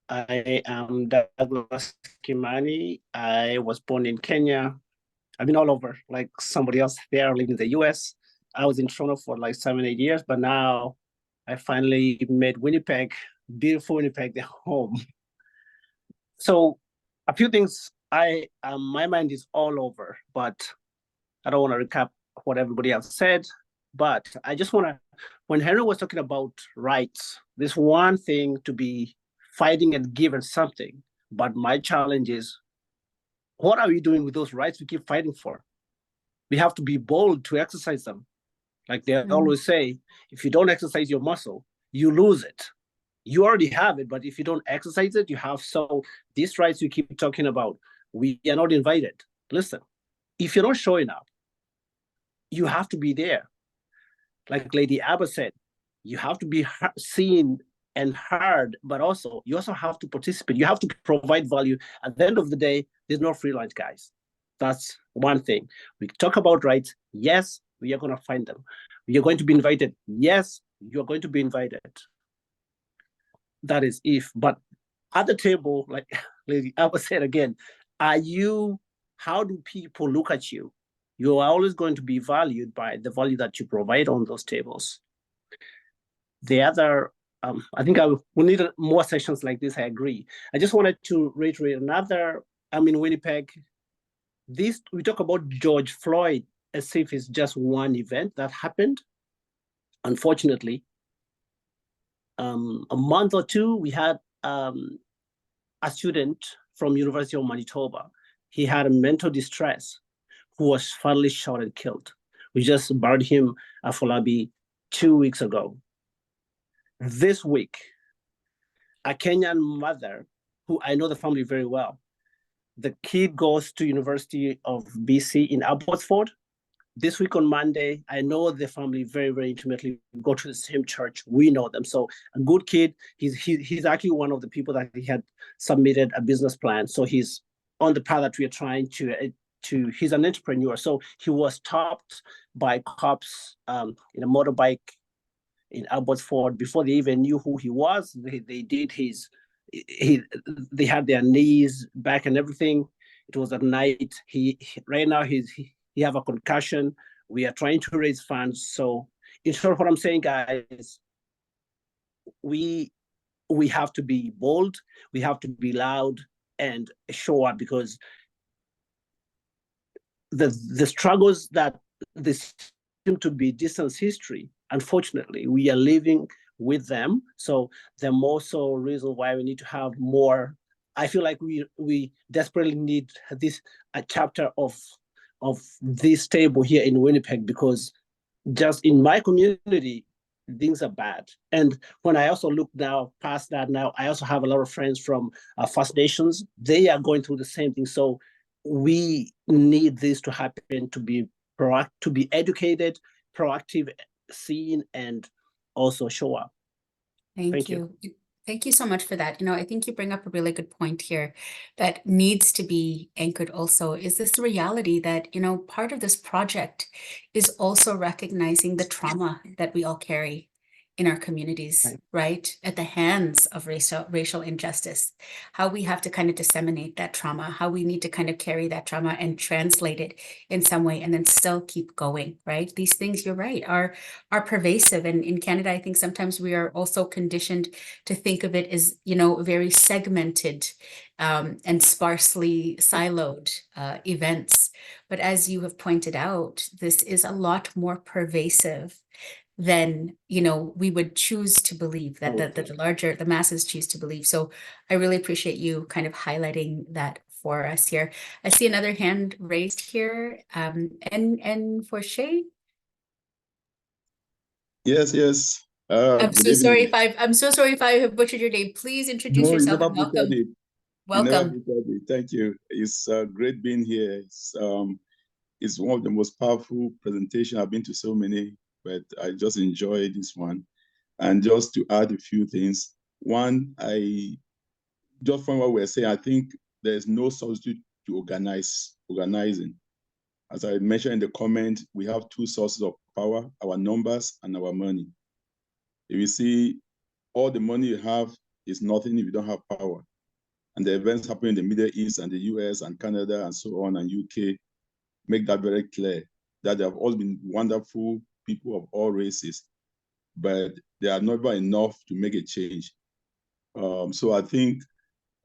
I am Douglas Kimani. I was born in Kenya. I've been all over, like somebody else there, living in the US. I was in Toronto for like 7-8 years, but now I finally made Winnipeg, beautiful Winnipeg, the home. So a few things, my mind is all over, but I don't want to recap what everybody else said. But I just want to, when Henry was talking about rights, there's one thing to be fighting and giving something. But my challenge is, what are we doing with those rights we keep fighting for? We have to be bold to exercise them. Like they always say, if you don't exercise your muscle, you lose it. You already have it, but if you don't exercise it, you have. So these rights you keep talking about, we are not invited. Listen, if you're not showing up, you have to be there. Like Lady Abba said, you have to be seen and heard, but also you also have to participate. You have to provide value. At the end of the day, there's no free lunch, guys. That's one thing. We talk about rights. Yes, we are going to find them. We are going to be invited. Yes, you're going to be invited. That is if. But at the table, like Lady Abba said again, how do people look at you? You are always going to be valued by the value that you provide on those tables. The other, I think we need more sessions like this, I agree. I just wanted to reiterate another, Winnipeg, we talk about George Floyd as if it's just one event that happened. Unfortunately, a month or two, we had a student from University of Manitoba. He had a mental distress, who was fatally shot and killed. We just buried him at Folabi 2 weeks ago. This week, a Kenyan mother, who I know the family very well, the kid goes to University of BC in Abbotsford. This week on Monday, I know the family very, very intimately. We go to the same church. We know them. So a good kid. He's actually one of the people that he had submitted a business plan. So he's on the path that we are trying to he's an entrepreneur. So he was stopped by cops in a motorbike in Abbotsford before they even knew who he was. They had their knees back and everything. It was at night. Right now he have a concussion. We are trying to raise funds. So in short, what I'm saying, guys, we have to be bold. We have to be loud and show up, because the struggles that this seem to be distant history, unfortunately, we are living with them. So the more so reason why we need to have more. I feel like we desperately need a chapter of this table here in Winnipeg, because just in my community, things are bad. And when I also look now past that, now I also have a lot of friends from First Nations. They are going through the same thing. So we need this to happen, to be educated, proactive, seen, and also show up. Thank you. Thank you so much for that. I think you bring up a really good point here that needs to be anchored also, is this reality that, part of this project is also recognizing the trauma that we all carry. in our communities, right? At the hands of racial injustice, how we have to kind of disseminate that trauma, how we need to kind of carry that trauma and translate it in some way and then still keep going, right? These things, you're right, are pervasive. And in Canada, I think sometimes we are also conditioned to think of it as, you know, very segmented and sparsely siloed events. But as you have pointed out, this is a lot more pervasive than, you know, we would choose to believe, that the masses choose to believe. So I really appreciate you kind of highlighting that for us here. I see another hand raised here, and for Shay. Yes. I'm Good so sorry evening. if I have butchered your name. Please introduce No, you yourself never and welcome. butchered it. You never Welcome. butchered it. Thank you. It's great being here. It's one of the most powerful presentations. I've been to so many, but I just enjoyed this one. And just to add a few things, one, just from what we're saying, I think there's no substitute to organizing. As I mentioned in the comment, we have two sources of power: our numbers and our money. If you see, all the money you have is nothing if you don't have power. And the events happening in the Middle East and the US and Canada and so on and UK make that very clear, that they have all been wonderful people of all races, but they are never enough to make a change. So I think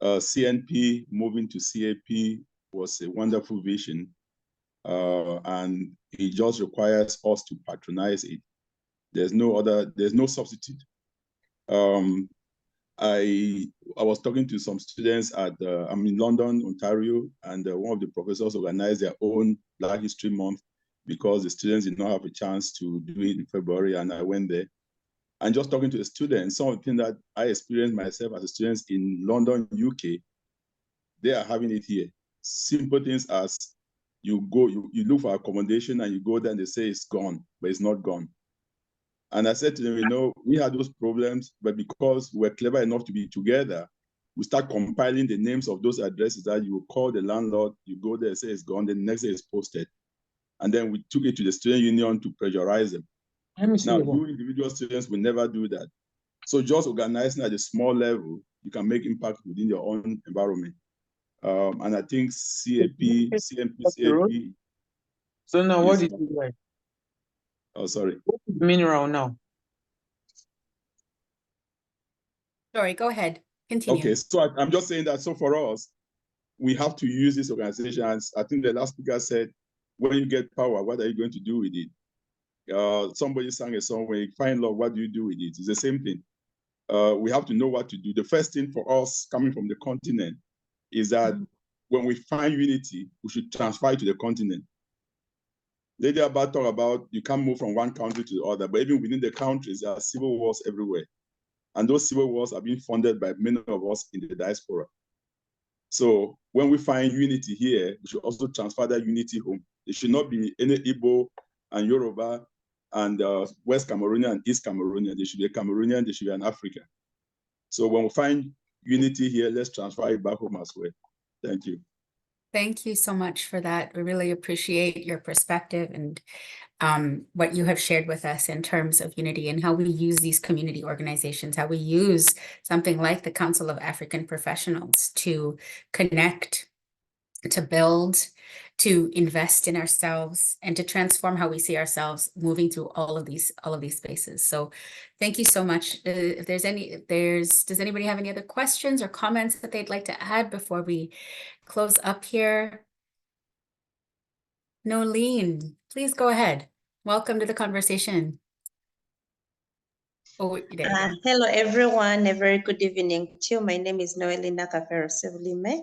CNP moving to CAP was a wonderful vision, and it just requires us to patronize it. There's no substitute. I was talking to some students I'm in London, Ontario, and one of the professors organized their own Black History Month because the students did not have a chance to do it in February, and I went there. And just talking to the students, some of the things that I experienced myself as a student in London, UK, they are having it here. Simple things as you look for accommodation and you go there and they say it's gone, but it's not gone. And I said to them, you know, we had those problems, but because we're clever enough to be together, we start compiling the names of those addresses that you will call the landlord, you go there, say it's gone, the next day it's posted. And then we took it to the student union to pressurize them. Now, you individual students will never do that. So just organizing at a small level, you can make impact within your own environment. And I think CMP. So now what did you write? Oh, sorry. What is mineral now? Sorry, go ahead. Continue. Okay, so I'm just saying that, so for us, we have to use these organizations. I think the last speaker said, when you get power, what are you going to do with it? Somebody sang a song, when you find love, what do you do with it? It's the same thing. We have to know what to do. The first thing for us coming from the continent is that when we find unity, we should transfer it to the continent. Lady Abba talk about you can't move from one country to the other, but even within the countries, there are civil wars everywhere. And those civil wars are being funded by many of us in the diaspora. So when we find unity here, we should also transfer that unity home. It should not be any Igbo and Yoruba and West Cameroonian and East Cameroonian. There should be a Cameroonian, there should be an African. So when we find unity here, let's transfer it back home as well. Thank you. Thank you so much for that. We really appreciate your perspective and what you have shared with us in terms of unity and how we use these community organizations, how we use something like the Council of African Professionals to connect, to build, to invest in ourselves, and to transform how we see ourselves moving through all of these spaces. So thank you so much. Does anybody have any other questions or comments that they'd like to add before we close up here? Nolene, please go ahead. Welcome to the conversation. Oh, there you go. Hello, everyone. A very good evening to you. My name is Noelina Kafero-Sevlime.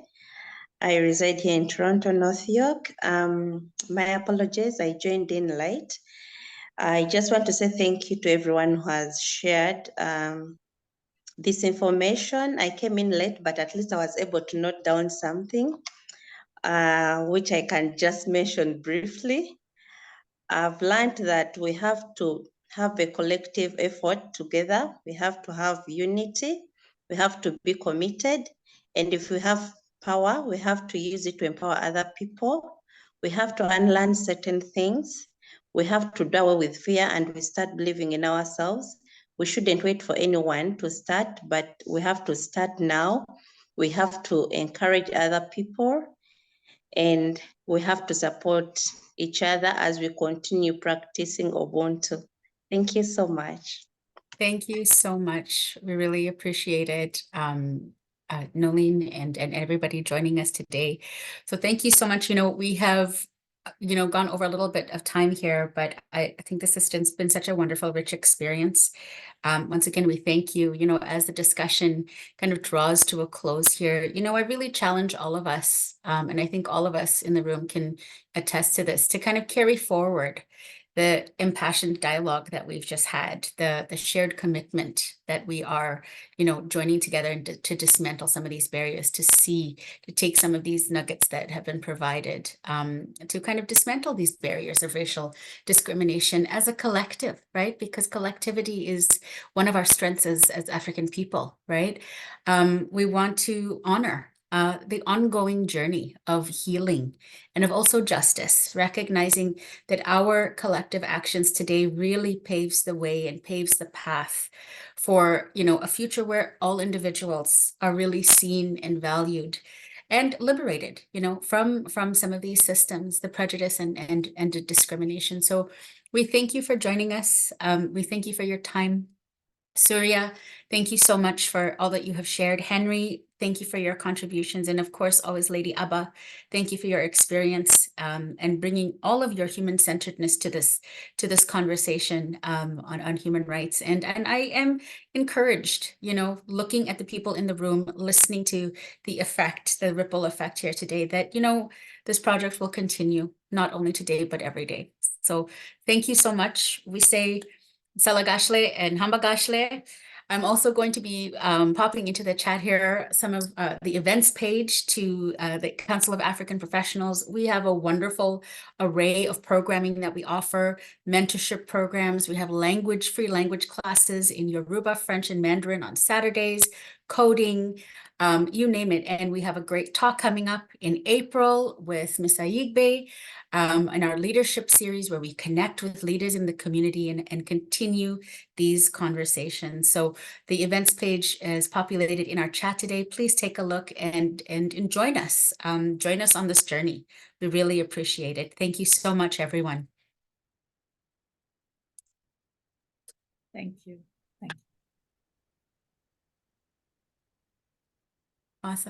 I reside here in Toronto, North York. My apologies, I joined in late. I just want to say thank you to everyone who has shared this information. I came in late, but at least I was able to note down something, which I can just mention briefly. I've learned that we have to have a collective effort together. We have to have unity. We have to be committed. And if we have power, we have to use it to empower other people. We have to unlearn certain things. We have to do away with fear and we start believing in ourselves. we shouldn't wait for anyone to start, but we have to start now. We have to encourage other people, and we have to support each other as we continue practicing Ubuntu. Thank you so much. Thank you so much. We really appreciate it. Nolene and everybody joining us today. So thank you so much. We have, gone over a little bit of time here, but I think this has been such a wonderful, rich experience. Once again, we thank you, as the discussion kind of draws to a close here, I really challenge all of us, and I think all of us in the room can attest to this, to kind of carry forward the impassioned dialogue that we've just had, the shared commitment that we are, joining together and to dismantle some of these barriers, to take some of these nuggets that have been provided, to kind of dismantle these barriers of racial discrimination as a collective, right? Because collectivity is one of our strengths as African people, right? We want to honor the ongoing journey of healing and of also justice, recognizing that our collective actions today really paves the way and paves the path for, a future where all individuals are really seen and valued and liberated, from some of these systems, the prejudice and the discrimination. So we thank you for joining us. We thank you for your time. Suriya, thank you so much for all that you have shared. Henry, thank you for your contributions. And of course, always Lady Abba, thank you for your experience and bringing all of your human-centeredness to this conversation on human rights. And I am encouraged, looking at the people in the room, listening to the ripple effect here today, that, this project will continue, not only today, but every day. So thank you so much. We say Salagashle and Hambagashle. I'm also going to be popping into the chat here some of the events page to the Council of African Professionals. We have a wonderful array of programming that we offer, mentorship programs. We have free language classes in Yoruba, French, and Mandarin on Saturdays, coding, you name it. And we have a great talk coming up in April with Ms. Ayigbe in our leadership series, where we connect with leaders in the community and continue these conversations. So the events page is populated in our chat today. Please take a look and join us. Join us on this journey. We really appreciate it. Thank you so much, everyone. Thank you. Awesome.